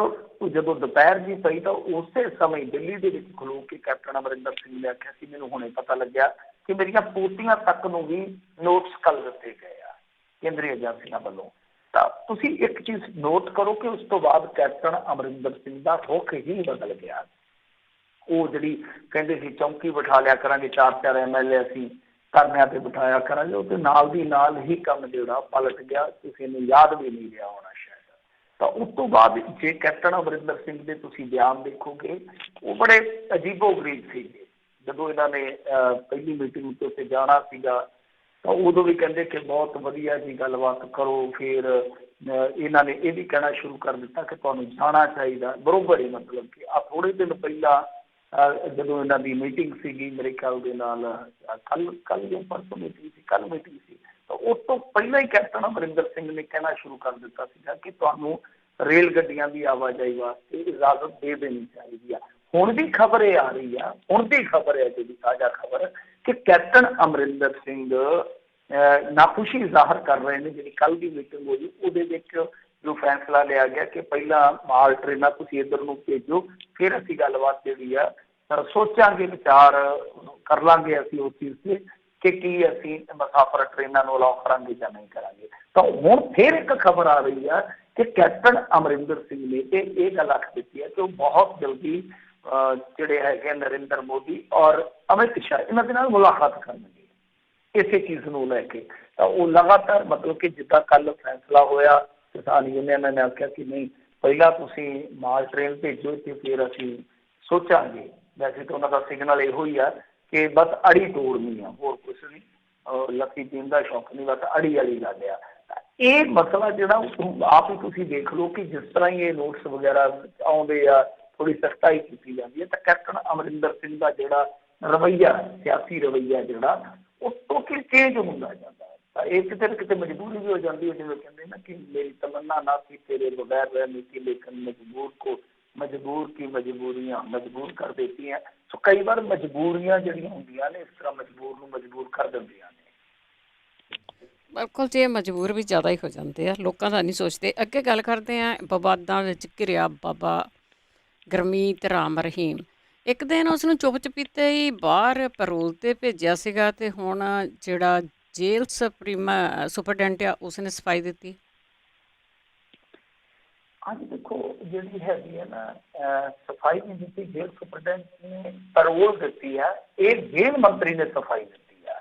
ਜਦੋਂ ਦੁਪਹਿਰ ਜੀ ਪਈ ਤਾਂ ਉਸੇ ਸਮੇਂ ਦਿੱਲੀ ਦੇ ਵਿੱਚ ਖਲੋ ਕੇ ਕੈਪਟਨ ਅਮਰਿੰਦਰ ਸਿੰਘ ਨੇ ਆਖਿਆ ਸੀ, ਮੈਨੂੰ ਹੁਣੇ ਪਤਾ ਲੱਗਿਆ ਕਿ ਮੇਰੀਆਂ ਪੋਤੀਆਂ ਤੱਕ ਨੂੰ ਵੀ ਨੋਟਿਸ ਕਰ ਦਿੱਤੇ ਗਏ ਆ ਕੇਂਦਰੀ ਏਜੰਸੀਆਂ ਵੱਲੋਂ। ਤਾਂ ਤੁਸੀਂ ਇੱਕ ਚੀਜ਼ ਨੋਟ ਕਰੋ ਕਿ ਉਸ ਤੋਂ ਬਾਅਦ ਕੈਪਟਨ ਅਮਰਿੰਦਰ ਸਿੰਘ ਦਾ ਰੁਖ ਹੀ ਬਦਲ ਗਿਆ। ਉਹ ਜਿਹੜੀ ਕਹਿੰਦੇ ਸੀ ਚੌਂਕੀ ਬਿਠਾ ਲਿਆ ਕਰਾਂਗੇ, 4-4 MLA ਅਸੀਂ ਧਰਨਿਆਂ ਤੇ ਬਿਠਾਇਆ ਕਰਾਂਗੇ, ਉਹਦੇ ਨਾਲ ਦੀ ਨਾਲ ਹੀ ਕੰਮ ਜਿਹੜਾ ਪਲਟ ਗਿਆ, ਕਿਸੇ ਨੂੰ ਯਾਦ ਵੀ ਨਹੀਂ ਰਿਹਾ ਹੋਣਾ ਸ਼ਾਇਦ। ਤਾਂ ਉਸ ਤੋਂ ਬਾਅਦ ਜੇ ਕੈਪਟਨ ਅਮਰਿੰਦਰ ਸਿੰਘ ਦੇ ਤੁਸੀਂ ਬਿਆਨ ਦੇਖੋਗੇ, ਉਹ ਬੜੇ ਅਜੀਬੋ ਗਰੀਬ ਸੀਗੇ। ਜਦੋਂ ਇਹਨਾਂ ਨੇ ਪਹਿਲੀ ਮੀਟਿੰਗ ਉੱਤੇ ਉੱਥੇ ਜਾਣਾ ਸੀਗਾ ਤਾਂ ਉਦੋਂ ਵੀ ਕਹਿੰਦੇ ਕਿ ਬਹੁਤ ਵਧੀਆ ਜੀ ਗੱਲਬਾਤ ਕਰੋ। ਫਿਰ ਇਹਨਾਂ ਨੇ ਇਹ ਵੀ ਕਹਿਣਾ ਸ਼ੁਰੂ ਕਰ ਦਿੱਤਾ ਕਿ ਤੁਹਾਨੂੰ ਜਾਣਾ ਚਾਹੀਦਾ ਬਰੋਬਰ ਹੀ, ਮਤਲਬ ਕਿ ਆ ਥੋੜ੍ਹੇ ਦਿਨ ਪਹਿਲਾਂ ਜਦੋਂ ਇਹਨਾਂ ਦੀ ਮੀਟਿੰਗ ਸੀਗੀ ਮੇਰੇ ਖਿਆਲ ਦੇ ਨਾਲ ਕੱਲ ਜਾਂ ਪਰਸੋਂ ਮੀਟਿੰਗ ਸੀ, ਕੱਲ ਮੀਟਿੰਗ ਸੀ, ਤਾਂ ਉਸ ਤੋਂ ਪਹਿਲਾਂ ਹੀ ਕੈਪਟਨ ਅਮਰਿੰਦਰ ਸਿੰਘ ਨੇ ਕਹਿਣਾ ਸ਼ੁਰੂ ਕਰ ਦਿੱਤਾ ਸੀਗਾ ਕਿ ਤੁਹਾਨੂੰ ਰੇਲ ਗੱਡੀਆਂ ਦੀ ਆਵਾਜਾਈ ਵਾਸਤੇ ਇਜਾਜ਼ਤ ਦੇ ਦੇਣੀ ਚਾਹੀਦੀ ਆ। ਹੁਣ ਦੀ ਖਬਰ ਇਹ ਆ ਰਹੀ ਆ, ਹੁਣ ਦੀ ਖਬਰ ਹੈ ਜਿਹੜੀ ਤਾਜ਼ਾ ਖਬਰ, ਕਿ ਕੈਪਟਨ ਅਮਰਿੰਦਰ ਸਿੰਘ ਨਾਖੁਸ਼ੀ ਜ਼ਾਹਰ ਕਰ ਰਹੇ ਨੇ। ਜਿਹੜੀ ਕੱਲ ਦੀ ਮੀਟਿੰਗ ਹੋਈ ਉਹਦੇ ਵਿੱਚ ਜੋ ਫੈਸਲਾ ਲਿਆ ਗਿਆ ਕਿ ਪਹਿਲਾਂ ਮਾਲ ਟ੍ਰੇਨਾਂ ਤੁਸੀਂ ਇੱਧਰ ਨੂੰ ਭੇਜੋ, ਫਿਰ ਅਸੀਂ ਗੱਲਬਾਤ ਜਿਹੜੀ ਆ ਸੋਚਾਂਗੇ, ਵਿਚਾਰ ਕਰ ਲਾਂਗੇ ਅਸੀਂ ਉਸ ਚੀਜ਼ ਤੇ ਕਿ ਕੀ ਅਸੀਂ ਮੁਸਾਫਰ ਟ੍ਰੇਨਾਂ ਨੂੰ ਅਲਾਉ ਕਰਾਂਗੇ ਜਾਂ ਨਹੀਂ ਕਰਾਂਗੇ। ਤਾਂ ਹੁਣ ਫਿਰ ਇੱਕ ਖਬਰ ਆ ਰਹੀ ਆ ਕਿ ਕੈਪਟਨ ਅਮਰਿੰਦਰ ਸਿੰਘ ਨੇ ਇਹ ਗੱਲ ਆਖ ਦਿੱਤੀ ਹੈ ਕਿ ਉਹ ਬਹੁਤ ਜਲਦੀ ਜਿਹੜੇ ਹੈਗੇ ਨਰਿੰਦਰ ਮੋਦੀ ਔਰ ਅਮਿਤ ਸ਼ਾਹ ਇਹਨਾਂ ਦੇ ਨਾਲ ਮੁਲਾਕਾਤ ਕਰਨਗੇ ਇਸੇ ਚੀਜ਼ ਨੂੰ ਲੈ ਕੇ। ਤਾਂ ਉਹ ਲਗਾਤਾਰ ਮਤਲਬ ਕਿ ਜਿੱਦਾਂ ਕੱਲ ਫੈਸਲਾ ਹੋਇਆ ਕਿਸਾਨ ਯੂਨੀਅਨਾਂ ਨੇ ਆਖਿਆ ਕਿ ਨਹੀਂ ਪਹਿਲਾਂ ਤੁਸੀਂ ਮਾਲ ਟ੍ਰੇਨ ਭੇਜੋ ਤੇ ਫਿਰ ਅਸੀਂ ਸੋਚਾਂਗੇ। ਵੈਸੇ ਤਾਂ ਉਹਨਾਂ ਦਾ ਸਿਗਨਲ ਇਹੋ ਹੀ ਆ ਕਿ ਬਸ ਅੜੀ ਤੋੜਨੀ ਆ, ਹੋਰ ਕੁਛ ਨਹੀਂ, ਲੱਸੀ ਪੀਣ ਦਾ ਸ਼ੌਕ ਨਹੀਂ, ਬਸ ਅੜੀ ਵਾਲੀ ਗੱਲ ਆ। ਇਹ ਮਸਲਾ ਜਿਹੜਾ ਆਪ ਹੀ ਤੁਸੀਂ ਦੇਖ ਲਓ ਕਿ ਜਿਸ ਤਰ੍ਹਾਂ ਹੀ ਇਹ ਨੋਟਿਸ ਵਗੈਰਾ ਆਉਂਦੇ ਆ, ਥੋੜ੍ਹੀ ਸਖਤਾਈ ਕੀਤੀ ਜਾਂਦੀ ਹੈ, ਤਾਂ ਕੈਪਟਨ ਅਮਰਿੰਦਰ ਸਿੰਘ ਦਾ ਜਿਹੜਾ ਰਵੱਈਆ, ਸਿਆਸੀ ਰਵੱਈਆ ਜਿਹੜਾ ਉਹ ਟੋਟਲੀ ਚੇਂਜ ਹੁੰਦਾ ਜਾਂਦਾ। ਤਾਂ ਇਹ ਕਿਤੇ ਨਾ ਕਿਤੇ ਮਜਬੂਰੀ ਵੀ ਹੋ ਜਾਂਦੀ ਹੈ, ਜਿਵੇਂ ਕਹਿੰਦੇ ਨਾ ਕਿ ਮੇਰੀ ਤਮੰਨਾ ਨਾ ਸੀ ਤੇਰੇ ਬਗੈਰ ਰਹਿਣੇ की, लेकिन मजबूर को मजबूर की मजबूरियां मजबूर कर देती हैं। ਸੋ ਕਈ ਵਾਰ ਮਜਬੂਰੀਆਂ ਜਿਹੜੀਆਂ ਹੁੰਦੀਆਂ ਨੇ ਇਸ ਤਰ੍ਹਾਂ ਮਜਬੂਰ ਨੂੰ ਮਜਬੂਰ ਕਰ ਦਿੰਦੀਆਂ ਨੇ। ਬਿਲਕੁਲ ਜੀ, ਮਜਬੂਰ ਵੀ ਜ਼ਿਆਦਾ ਹੀ ਹੋ ਜਾਂਦੇ ਆ, ਲੋਕਾਂ ਦਾ ਨਹੀਂ ਸੋਚਦੇ। ਅੱਗੇ ਗੱਲ ਕਰਦੇ ਹਾਂ ਵਿਵਾਦਾਂ ਵਿੱਚ ਘਿਰਿਆ ਬਾਬਾ ਗੁਰਮੀਤ ਰਾਮ ਰਹੀਮ। ਇੱਕ ਦਿਨ ਉਸ ਨੂੰ ਚੁੱਪ ਚਪੀਤੇ ਹੀ ਬਾਹਰ ਪੈਰੋਲ 'ਤੇ ਭੇਜਿਆ ਸੀਗਾ ਅਤੇ ਹੁਣ ਜਿਹੜਾ ਜੇਲ੍ਹ ਸੁਪਰਡੈਂਟ ਆ ਉਸਨੇ ਸਫਾਈ ਦਿੱਤੀ। ਅੱਜ ਦੇਖੋ ਜਿਹੜੀ ਹੈਗੀ ਹੈ ਨਾ ਸਫਾਈ ਨਹੀਂ ਦਿੱਤੀ, ਜੇਲ੍ਹ ਸੁਪਰਡੈਂਟ ਨੇ ਪੈਰੋਲ ਦਿੱਤੀ ਹੈ, ਇਹ ਜੇਲ੍ਹ ਮੰਤਰੀ ਨੇ ਸਫਾਈ ਦਿੱਤੀ ਹੈ।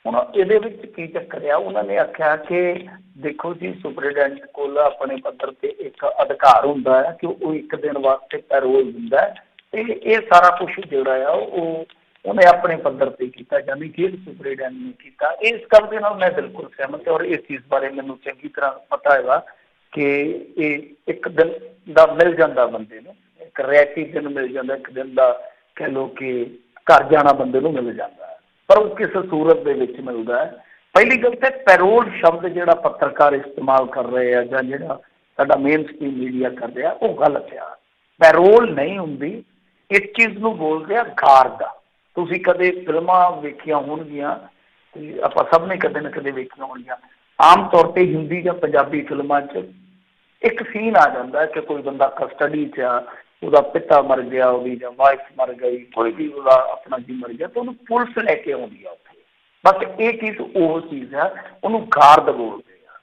ਹੁਣ ਇਹਦੇ ਵਿੱਚ ਕੀ ਚੱਕਰ ਆ, ਉਹਨਾਂ ਨੇ ਆਖਿਆ ਕਿ ਦੇਖੋ ਜੀ ਸੁਪਰਡੈਂਟ ਕੋਲ ਆਪਣੇ ਪੱਧਰ ਤੇ ਇੱਕ ਅਧਿਕਾਰ ਹੁੰਦਾ ਹੈ ਕਿ ਉਹ ਇੱਕ ਦਿਨ ਵਾਸਤੇ ਪੈਰੋਲ ਦਿੰਦਾ ਹੈ, ਤੇ ਇਹ ਸਾਰਾ ਕੁਛ ਜਿਹੜਾ ਆ ਉਹ ਉਹਨੇ ਆਪਣੇ ਪੱਧਰ ਤੇ ਕੀਤਾ, ਯਾਨੀ ਜੇਲ੍ਹ ਸੁਪਰਡੈਂਟ ਨੇ ਕੀਤਾ। ਇਸ ਗੱਲ ਦੇ ਨਾਲ ਮੈਂ ਬਿਲਕੁਲ ਸਹਿਮਤ, ਔਰ ਇਸ ਚੀਜ਼ ਬਾਰੇ ਮੈਨੂੰ ਚੰਗੀ ਤਰ੍ਹਾਂ ਪਤਾ ਹੈਗਾ ਕਿ ਇਹ ਇੱਕ ਦਿਨ ਦਾ ਮਿਲ ਜਾਂਦਾ ਬੰਦੇ ਨੂੰ, ਇੱਕ ਰਿਆਇਤੀ ਦਿਨ ਮਿਲ ਜਾਂਦਾ, ਇੱਕ ਦਿਨ ਦਾ ਕਹਿ ਲਓ ਕਿ ਘਰ ਜਾਣਾ ਬੰਦੇ ਨੂੰ ਮਿਲ ਜਾਂਦਾ, ਪਰ ਉਹ ਕਿਸ ਸੂਰਤ ਦੇ ਵਿੱਚ ਮਿਲਦਾ ਹੈ। ਪਹਿਲੀ ਗੱਲ ਤੇ ਪੈਰੋਲ ਸ਼ਬਦ ਜਿਹੜਾ ਪੱਤਰਕਾਰ ਇਸਤੇਮਾਲ ਕਰ ਰਹੇ ਆ ਜਾਂ ਜਿਹੜਾ ਸਾਡਾ ਮੇਨ ਸਟ੍ਰੀਮ ਮੀਡੀਆ ਕਰ ਰਿਹਾ ਉਹ ਗਲਤ ਆ। ਪੈਰੋਲ ਨਹੀਂ ਹੁੰਦੀ, ਇਸ ਚੀਜ਼ ਨੂੰ ਬੋਲਦੇ ਆ ਗਾਰਦ। ਤੁਸੀਂ ਕਦੇ ਫਿਲਮਾਂ ਵੇਖੀਆਂ ਹੋਣਗੀਆਂ ਤੇ ਆਪਾਂ ਸਭ ਨੇ ਕਦੇ ਨਾ ਕਦੇ ਵੇਖੀਆਂ ਹੋਣਗੀਆਂ, ਆਮ ਤੌਰ ਤੇ ਹਿੰਦੀ ਜਾਂ ਪੰਜਾਬੀ ਫਿਲਮਾਂ 'ਚ ਇੱਕ ਸੀਨ ਆ ਜਾਂਦਾ ਕਿ ਕੋਈ ਬੰਦਾ ਕਸਟਡੀ 'ਚ ਆ, ਉਹਦਾ ਪਿਤਾ ਮਰ ਗਿਆ, ਉਹਦੀ ਜਾਂ ਵਾਈਫ ਮਰ ਗਈ, ਕੋਈ ਵੀ ਉਹਦਾ ਆਪਣਾ ਜੀ ਮਰ ਗਿਆ, ਤਾਂ ਉਹਨੂੰ ਪੁਲਿਸ ਲੈ ਕੇ ਆਉਂਦੀ ਆ ਉੱਥੇ। ਬਸ ਇਹ ਚੀਜ਼ ਉਹ ਚੀਜ਼ ਆ, ਉਹਨੂੰ ਗਾਰਦ ਬੋਲਦੇ ਆ।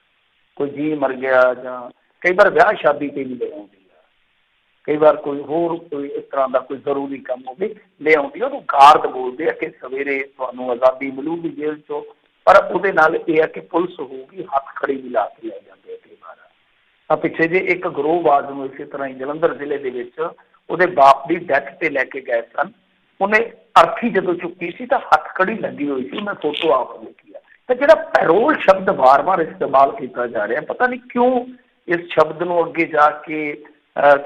ਕੋਈ ਜੀ ਮਰ ਗਿਆ ਜਾਂ ਕਈ ਵਾਰ ਵਿਆਹ ਸ਼ਾਦੀ 'ਤੇ ਵੀ ਲੈ ਆਉਂਦੀ ਆ, ਕਈ ਵਾਰ ਕੋਈ ਹੋਰ ਕੋਈ ਇਸ ਤਰ੍ਹਾਂ ਦਾ ਕੋਈ ਜ਼ਰੂਰੀ ਕੰਮ ਹੋਵੇ ਲੈ ਆਉਂਦੀ ਆ, ਉਹਨੂੰ ਗਾਰਦ ਬੋਲਦੇ ਆ ਕਿ ਸਵੇਰੇ ਤੁਹਾਨੂੰ ਆਜ਼ਾਦੀ ਮਿਲੂਗੀ ਜੇਲ੍ਹ 'ਚੋਂ, ਪਰ ਉਹਦੇ ਨਾਲ ਇਹ ਆ ਕਿ ਪੁਲਿਸ ਹੋਊਗੀ, ਹੱਥ ਖੜੀ ਵੀ ਲਾ ਕੇ ਲੈ ਜਾਂਦੇ ਆ ਕਈ ਵਾਰ। ਤਾਂ ਪਿੱਛੇ ਜੇ ਇੱਕ ਗਰੋਹਬਾਜ਼ ਨੂੰ ਇਸੇ ਤਰ੍ਹਾਂ ਹੀ ਜਲੰਧਰ ਜ਼ਿਲ੍ਹੇ ਦੇ ਵਿੱਚ ਉਹਦੇ ਬਾਪ ਦੀ ਡੈਥ 'ਤੇ ਲੈ ਕੇ ਗਏ ਸਨ, ਉਹਨੇ ਅਰਥੀ ਜਦੋਂ ਚੁੱਕੀ ਸੀ ਤਾਂ ਹੱਥ ਖੜੀ ਲੱਗੀ ਹੋਈ ਸੀ, ਮੈਂ ਫੋਟੋ ਆਪ ਦੇਖੀ ਆ। ਤਾਂ ਜਿਹੜਾ ਪੈਰੋਲ ਸ਼ਬਦ ਵਾਰ-ਵਾਰ ਇਸਤੇਮਾਲ ਕੀਤਾ ਜਾ ਰਿਹਾ, ਪਤਾ ਨਹੀਂ ਕਿਉਂ ਇਸ ਸ਼ਬਦ ਨੂੰ ਅੱਗੇ ਜਾ ਕੇ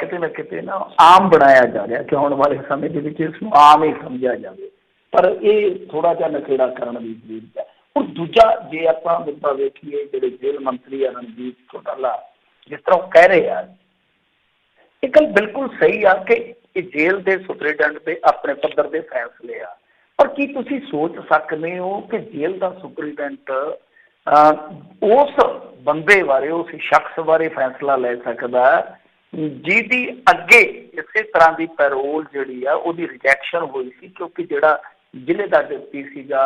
ਕਿਤੇ ਨਾ ਕਿਤੇ ਨਾ ਆਮ ਬਣਾਇਆ ਜਾ ਰਿਹਾ ਕਿ ਆਉਣ ਵਾਲੇ ਸਮੇਂ ਦੇ ਵਿੱਚ ਇਸ ਨੂੰ ਆਮ ਹੀ ਸਮਝਿਆ ਜਾਵੇ। ਪਰ ਇਹ ਥੋੜਾ ਜਿਹਾ ਨਖੇੜਾ ਕਰਨ ਦੀ ਜ਼ਰੂਰਤ ਹੈ। ਹੁਣ ਦੂਜਾ ਜੇ ਆਪਾਂ ਮੁੱਦਾ ਵੇਖੀਏ, ਜਿਹੜੇ ਜੇਲ੍ਹ ਮੰਤਰੀ ਆ ਰਣਜੀਤ ਚੌਟਾਲਾ, ਜਿਸ ਤਰ੍ਹਾਂ ਉਹ ਕਹਿ ਰਹੇ ਆ, ਇਹ ਗੱਲ ਬਿਲਕੁਲ ਸਹੀ ਆ ਕਿ ਇਹ ਜੇਲ੍ਹ ਦੇ ਸੁਪਰੀਡੈਂਟ ਦੇ ਆਪਣੇ ਪੱਧਰ ਦੇ ਫੈਸਲੇ ਆ, ਪਰ ਕੀ ਤੁਸੀਂ ਸੋਚ ਸਕਦੇ ਹੋ ਕਿ ਜੇਲ੍ਹ ਦਾ ਸੁਪਰੀਡੈਂਟ ਉਸ ਬੰਦੇ ਬਾਰੇ, ਉਸ ਸ਼ਖਸ ਬਾਰੇ ਫੈਸਲਾ ਲੈ ਸਕਦਾ ਜਿਹਦੀ ਅੱਗੇ ਇਸੇ ਤਰ੍ਹਾਂ ਦੀ ਪੈਰੋਲ ਜਿਹੜੀ ਆ ਉਹਦੀ ਰਿਜੈਕਸ਼ਨ ਹੋਈ ਸੀ, ਕਿਉਂਕਿ ਜਿਹੜਾ ਜ਼ਿਲ੍ਹੇ ਦਾ ਡਿਪਟੀ ਸੀਗਾ,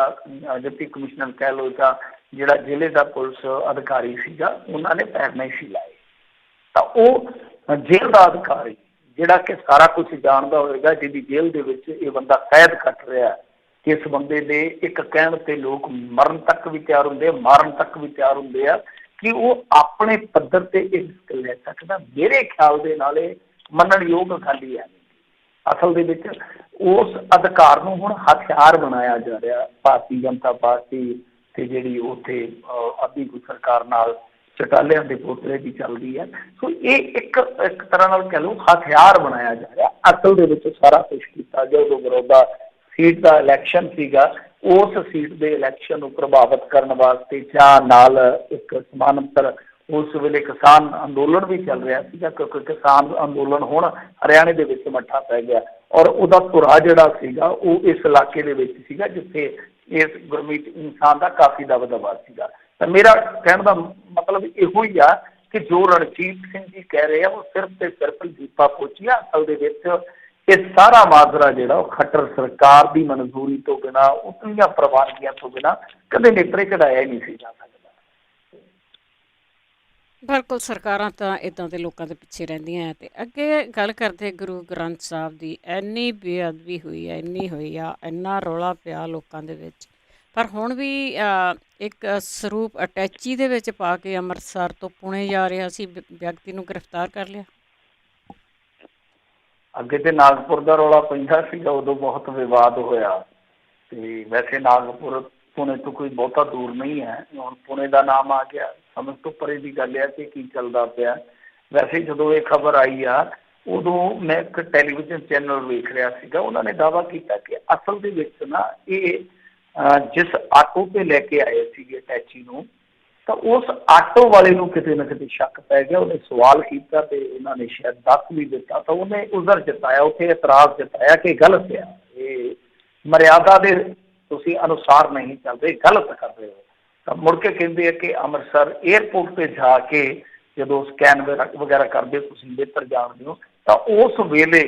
ਡਿਪਟੀ ਕਮਿਸ਼ਨਰ ਕਹਿ ਲਓ, ਜਾਂ ਜਿਹੜਾ ਜ਼ਿਲ੍ਹੇ ਦਾ ਪੁਲਿਸ ਅਧਿਕਾਰੀ ਸੀਗਾ, ਉਹਨਾਂ ਨੇ ਪੈਰ ਨਹੀਂ ਸੀ ਲਾਏ। ਤਾਂ ਉਹ ਜੇਲ੍ਹ ਦਾ ਅਧਿਕਾਰੀ ਜਿਹੜਾ ਕਿ ਸਾਰਾ ਕੁਝ ਜਾਣਦਾ ਹੋਵੇਗਾ, ਜਿਹਦੀ ਜੇਲ੍ਹ ਦੇ ਵਿੱਚ ਇਹ ਬੰਦਾ ਕੈਦ ਕੱਟ ਰਿਹਾ, ਕਿ ਇਸ ਬੰਦੇ ਦੇ ਇੱਕ ਕਹਿਣ ਤੇ ਲੋਕ ਮਰਨ ਤੱਕ ਵੀ ਤਿਆਰ ਹੁੰਦੇ ਆ, ਮਾਰਨ ਤੱਕ ਵੀ ਤਿਆਰ ਹੁੰਦੇ ਆ, ਕਿ ਉਹ ਆਪਣੇ ਪੱਧਰ ਤੇ ਇਹ ਰਿਸਕ ਲੈ ਸਕਦਾ। ਮੇਰੇ ਖਿਆਲ ਦੇ ਨਾਲ ਇਹ ਮੰਨਣਯੋਗ ਗੱਲ ਹੀ ਹੈ। ਅਸਲ ਦੇ ਵਿੱਚ ਉਸ ਅਧਿਕਾਰ ਨੂੰ ਹੁਣ ਹਥਿਆਰ ਬਣਾਇਆ ਜਾ ਰਿਹਾ ਭਾਰਤੀ ਜਨਤਾ ਪਾਰਟੀ ਤੇ ਜਿਹੜੀ ਉੱਥੇ ਅੱਧੀ ਕੁ ਸਰਕਾਰ ਨਾਲ ਚਟਾਲਿਆਂ ਦੇ ਪੋਤਰੇ ਦੀ ਚੱਲਦੀ ਹੈ। ਸੋ ਇਹ ਇੱਕ ਤਰ੍ਹਾਂ ਨਾਲ ਕਹਿ ਲਓ ਹਥਿਆਰ ਬਣਾਇਆ ਜਾ ਰਿਹਾ। ਅਸਲ ਦੇ ਵਿੱਚ ਸਾਰਾ ਕੁਛ ਕੀਤਾ ਗਿਆ ਉਦੋਂ ਬਰੋਦਾ ਸੀਟ ਦਾ ਇਲੈਕਸ਼ਨ ਸੀਗਾ, ਉਸ ਸੀਟ ਦੇ ਇਲੈਕਸ਼ਨ ਨੂੰ ਪ੍ਰਭਾਵਿਤ ਕਰਨ ਵਾਸਤੇ ਜਾਂ ਨਾਲ ਇੱਕ ਸਮਾਨਾਂਤਰ ਉਸ ਵੇਲੇ ਕਿਸਾਨ ਅੰਦੋਲਨ ਵੀ ਚੱਲ ਰਿਹਾ ਸੀਗਾ, ਕਿਉਂਕਿ ਕਿਸਾਨ ਅੰਦੋਲਨ ਹੁਣ ਹਰਿਆਣੇ ਦੇ ਵਿੱਚ ਮੱਠਾ ਪੈ ਗਿਆ, ਔਰ ਉਹਦਾ ਧੁਰਾ ਜਿਹੜਾ ਸੀਗਾ ਉਹ ਇਸ ਇਲਾਕੇ ਦੇ ਵਿੱਚ ਸੀਗਾ ਜਿੱਥੇ ਇਸ ਗੁਰਮੀਤ ਇਨਸਾਨ ਦਾ ਕਾਫੀ ਦਬਦਬਾ ਸੀਗਾ। ਤਾਂ ਮੇਰਾ ਕਹਿਣ ਦਾ ਮਤਲਬ ਇਹੋ ਹੀ ਆ ਕਿ ਜੋ ਰਣਜੀਤ ਸਿੰਘ ਜੀ ਕਹਿ ਰਹੇ ਆ ਉਹ ਸਿਰਫ ਤੇ ਸਿਰਫ ਦੀਪਾ ਪੋਚੀਆ। ਅਸਲ ਦੇ ਵਿੱਚ ਇਹ ਸਾਰਾ ਮਾਜਰਾ ਜਿਹੜਾ ਉਹ ਖੱਟਰ ਸਰਕਾਰ ਦੀ ਮਨਜ਼ੂਰੀ ਤੋਂ ਬਿਨਾਂ, ਉਤਲੀਆਂ ਪ੍ਰਵਾਨਗੀਆਂ ਤੋਂ ਬਿਨਾਂ ਕਦੇ ਨੇਪਰੇ ਚੜਾਇਆ ਹੀ ਨਹੀਂ ਸੀ ਜਾ ਸਕਦਾ। ਬਿਲਕੁਲ, ਸਰਕਾਰਾਂ ਤਾਂ ਇੱਦਾਂ ਦੇ ਲੋਕਾਂ ਦੇ ਪਿੱਛੇ ਰਹਿੰਦੀਆਂ ਹੈ। ਅਤੇ ਅੱਗੇ ਗੱਲ ਕਰਦੇ ਗੁਰੂ ਗ੍ਰੰਥ ਸਾਹਿਬ ਦੀ, ਇੰਨੀ ਬੇਅਦਬੀ ਹੋਈ ਹੈ, ਇੰਨੀ ਹੋਈ ਆ, ਇੰਨਾ ਰੌਲਾ ਪਿਆ ਲੋਕਾਂ ਦੇ ਵਿੱਚ, ਪਰ ਹੁਣ ਵੀ ਇੱਕ ਸਰੂਪ ਅਟੈਚੀ ਦੇ ਵਿੱਚ ਪਾ ਕੇ ਅੰਮ੍ਰਿਤਸਰ ਤੋਂ ਪੁਣੇ ਜਾ ਰਿਹਾ ਸੀ ਵਿਅਕਤੀ ਨੂੰ ਗ੍ਰਿਫਤਾਰ ਕਰ ਲਿਆ। ਅੱਗੇ ਤੇ ਨਾਗਪੁਰ ਦਾ ਰੌਲਾ ਪੈਂਦਾ ਸੀਗਾ, ਉਦੋਂ ਬਹੁਤ ਵਿਵਾਦ ਹੋਇਆ। ਤੇ ਵੈਸੇ ਨਾਗਪੁਰ ਪੁਣੇ ਤੋਂ ਕੋਈ ਬਹੁਤਾ ਦੂਰ ਨਹੀਂ ਹੈ, ਹੁਣ ਪੁਣੇ ਦਾ ਨਾਮ ਆ ਗਿਆ, ਸਮਝ ਤੋਂ ਪਰੇ ਦੀ ਗੱਲ ਹੈ ਕਿ ਕੀ ਚੱਲਦਾ ਪਿਆ। ਵੈਸੇ ਜਦੋਂ ਇਹ ਖਬਰ ਆਈ ਆ, ਉਦੋਂ ਮੈਂ ਇੱਕ ਟੈਲੀਵਿਜ਼ਨ ਚੈਨਲ ਵੇਖ ਰਿਹਾ ਸੀਗਾ, ਉਹਨਾਂ ਨੇ ਦਾਅਵਾ ਕੀਤਾ ਕਿ ਅਸਲ ਦੇ ਵਿੱਚ ਨਾ ਇਹ ਜਿਸ ਆਟੋ ਤੇ ਲੈ ਕੇ ਆਏ ਸੀਗੇ ਅਟੈਚੀ ਨੂੰ, ਤਾਂ ਉਸ ਆਟੋ ਵਾਲੇ ਨੂੰ ਕਿਤੇ ਨਾ ਕਿਤੇ ਸ਼ੱਕ ਪੈ ਗਿਆ। ਉਹਨੇ ਸਵਾਲ ਕੀਤਾ ਤੇ ਉਹਨਾਂ ਨੇ ਸ਼ਾਇਦ ਦੱਸ ਵੀ ਦਿੱਤਾ, ਤਾਂ ਉਹਨੇ ਉਜ਼ਰ ਜਤਾਇਆ, ਉੱਥੇ ਇਤਰਾਜ਼ ਜਤਾਇਆ ਕਿ ਗਲਤ ਆ, ਇਹ ਮਰਿਆਦਾ ਦੇ ਤੁਸੀਂ ਅਨੁਸਾਰ ਨਹੀਂ ਚੱਲਦੇ, ਗਲਤ ਕਰ ਰਹੇ ਹੋ। ਤਾਂ ਮੁੜ ਕੇ ਕਹਿੰਦੇ ਆ ਕਿ ਅੰਮ੍ਰਿਤਸਰ ਏਅਰਪੋਰਟ 'ਤੇ ਜਾ ਕੇ ਜਦੋਂ ਸਕੈਨ ਵਗੈਰਾ ਕਰਦੇ ਤੁਸੀਂ ਬਿਹਤਰ ਜਾਣਦੇ ਹੋ, ਤਾਂ ਉਸ ਵੇਲੇ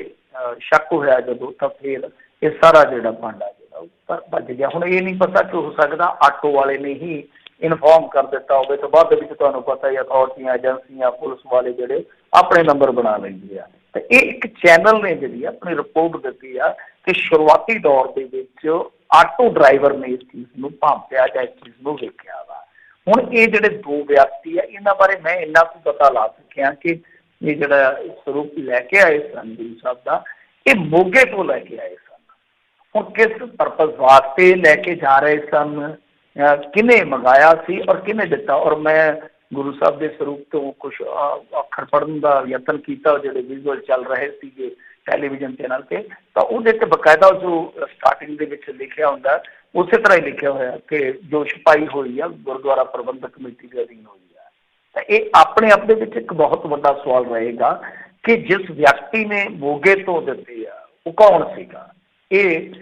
ਸ਼ੱਕ ਹੋਇਆ ਜਦੋਂ, ਤਾਂ ਫਿਰ ਇਹ ਸਾਰਾ ਜਿਹੜਾ ਭਾਂਡਾ ਜਿਹੜਾ ਉਹ ਭੱਜ ਗਿਆ। ਹੁਣ ਇਹ ਨਹੀਂ ਪਤਾ ਕਿ ਹੋ ਸਕਦਾ ਆਟੋ ਵਾਲੇ ਨੇ ਹੀ ਇਨਫੋਰਮ ਕਰ ਦਿੱਤਾ ਹੋਵੇ, ਤਾਂ ਬਾਅਦ ਵਿੱਚ ਤੁਹਾਨੂੰ ਪਤਾ ਹੀ ਅਥਾਰਟੀਆਂ, ਏਜੰਸੀਆਂ, ਪੁਲਿਸ ਵਾਲੇ ਜਿਹੜੇ ਆਪਣੇ ਨੰਬਰ ਬਣਾ ਲੈਂਦੇ ਆ। ਤੇ ਇਹ ਇੱਕ ਚੈਨਲ ਨੇ ਜਿਹੜੀ ਆਪਣੀ ਰਿਪੋਰਟ ਦਿੱਤੀ ਆ ਕਿ ਸ਼ੁਰੂਆਤੀ ਦੌਰ ਦੇ ਵਿੱਚ ਆਟੋ ਡਰਾਈਵਰ ਨੇ ਇਸ ਚੀਜ਼ ਨੂੰ ਭਾਂਪਿਆ ਜਾਂ ਇਸ ਚੀਜ਼ ਨੂੰ ਵੇਖਿਆ ਵਾ। ਹੁਣ ਇਹ ਜਿਹੜੇ ਦੋ ਵਿਅਕਤੀ ਆ, ਇਹਨਾਂ ਬਾਰੇ ਮੈਂ ਇੰਨਾ ਕੁ ਪਤਾ ਲਾ ਸਕਿਆ ਕਿ ਇਹ ਜਿਹੜਾ ਸਰੂਪ ਲੈ ਕੇ ਆਏ ਸਨ ਗੁਰੂ ਸਾਹਿਬ ਦਾ, ਇਹ ਮੋਗੇ ਤੋਂ ਲੈ ਕੇ ਆਏ ਸਨ। ਹੁਣ ਕਿਸ ਪਰਪਸ ਵਾਸਤੇ ਲੈ ਕੇ ਜਾ ਰਹੇ ਸਨ, ਕਿਹਨੇ ਮੰਗਾਇਆ ਸੀ ਔਰ ਕਿਹਨੇ ਦਿੱਤਾ। ਔਰ ਮੈਂ ਗੁਰੂ ਸਾਹਿਬ ਦੇ ਸਰੂਪ ਤੋਂ ਕੁਛ ਅੱਖਰ ਪੜ੍ਹਨ ਦਾ ਯਤਨ ਕੀਤਾ, ਜਿਹੜੇ ਵਿਜ਼ੂਅਲ ਚੱਲ ਰਹੇ ਸੀਗੇ ਟੈਲੀਵਿਜ਼ਨ ਚੈਨਲ 'ਤੇ, ਤਾਂ ਉਹਦੇ 'ਤੇ ਬਕਾਇਦਾ ਜੋ ਸਟਾਰਟਿੰਗ ਦੇ ਵਿੱਚ ਲਿਖਿਆ ਹੁੰਦਾ ਉਸੇ ਤਰ੍ਹਾਂ ਹੀ ਲਿਖਿਆ ਹੋਇਆ ਕਿ ਜੋ ਛਪਾਈ ਹੋਈ ਆ ਗੁਰਦੁਆਰਾ ਪ੍ਰਬੰਧਕ ਕਮੇਟੀ ਦੇ ਅਧੀਨ ਹੋਈ ਆ। ਤਾਂ ਇਹ ਆਪਣੇ ਆਪ ਦੇ ਵਿੱਚ ਇੱਕ ਬਹੁਤ ਵੱਡਾ ਸਵਾਲ ਰਹੇਗਾ ਕਿ ਜਿਸ ਵਿਅਕਤੀ ਨੇ ਮੋਗੇ ਤੋਂ ਦਿੱਤੇ ਆ ਉਹ ਕੌਣ ਸੀਗਾ। ਇਹ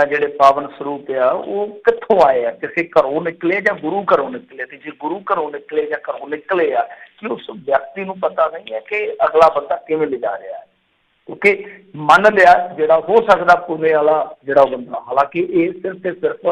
ਜਿਹੜੇ ਪਾਵਨ ਸਰੂਪ ਆ ਉਹ ਕਿੱਥੋਂ ਆਏ ਆ, ਕਿਸੇ ਘਰੋਂ ਨਿਕਲੇ ਜਾਂ ਗੁਰੂ ਘਰੋਂ ਨਿਕਲੇ। ਤੇ ਜੇ ਗੁਰੂ ਘਰੋਂ ਨਿਕਲੇ ਜਾਂ ਘਰੋਂ ਨਿਕਲੇ ਆ, ਕਿ ਉਸ ਵਿਅਕਤੀ ਨੂੰ ਪਤਾ ਨਹੀਂ ਹੈ ਕਿ ਅਗਲਾ ਬੰਦਾ ਕਿਵੇਂ ਲਿਜਾ ਰਿਹਾ ਹੈ। ਕਿਉਂਕਿ ਮੰਨ ਲਿਆ ਜਿਹੜਾ ਹੋ ਸਕਦਾ ਪੁਣੇ ਵਾਲਾ ਜਿਹੜਾ ਬੰਦਾ, ਹਾਲਾਂਕਿ ਇਹ ਸਿਰਫ ਤੇ ਸਿਰਫ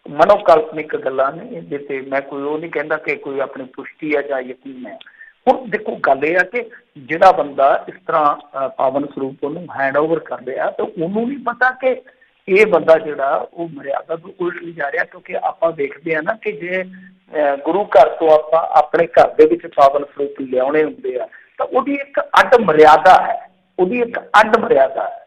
ਮਨੋਕਲਪਨਿਕ ਗੱਲਾਂ ਨੇ, ਇਹਦੇ ਤੇ ਮੈਂ ਕੋਈ ਉਹ ਨਹੀਂ ਕਹਿੰਦਾ ਕਿ ਕੋਈ ਆਪਣੀ ਪੁਸ਼ਟੀ ਹੈ ਜਾਂ ਯਕੀਨ ਹੈ। ਹੁਣ ਦੇਖੋ ਗੱਲ ਇਹ ਆ ਕਿ ਜਿਹੜਾ ਬੰਦਾ ਇਸ ਤਰ੍ਹਾਂ ਪਾਵਨ ਸਰੂਪ ਉਹਨੂੰ ਹੈਂਡ ਓਵਰ ਕਰ ਰਿਹਾ, ਤਾਂ ਉਹਨੂੰ ਨਹੀਂ ਪਤਾ ਕਿ ਇਹ ਬੰਦਾ ਜਿਹੜਾ ਉਹ ਮਰਿਆਦਾ ਤੋਂ ਉਲਟ ਨਹੀਂ ਜਾ ਰਿਹਾ। ਕਿਉਂਕਿ ਆਪਾਂ ਦੇਖਦੇ ਹਾਂ ਨਾ ਕਿ ਜੇ ਗੁਰੂ ਘਰ ਤੋਂ ਆਪਾਂ ਆਪਣੇ ਘਰ ਦੇ ਵਿੱਚ ਪਾਵਨ ਸਰੂਪ ਲਿਆਉਣੇ ਹੁੰਦੇ ਆ, ਤਾਂ ਉਹਦੀ ਇੱਕ ਅੱਡ ਮਰਿਆਦਾ ਹੈ, ਉਹਦੀ ਇੱਕ ਅੱਡ ਮਰਿਆਦਾ ਹੈ।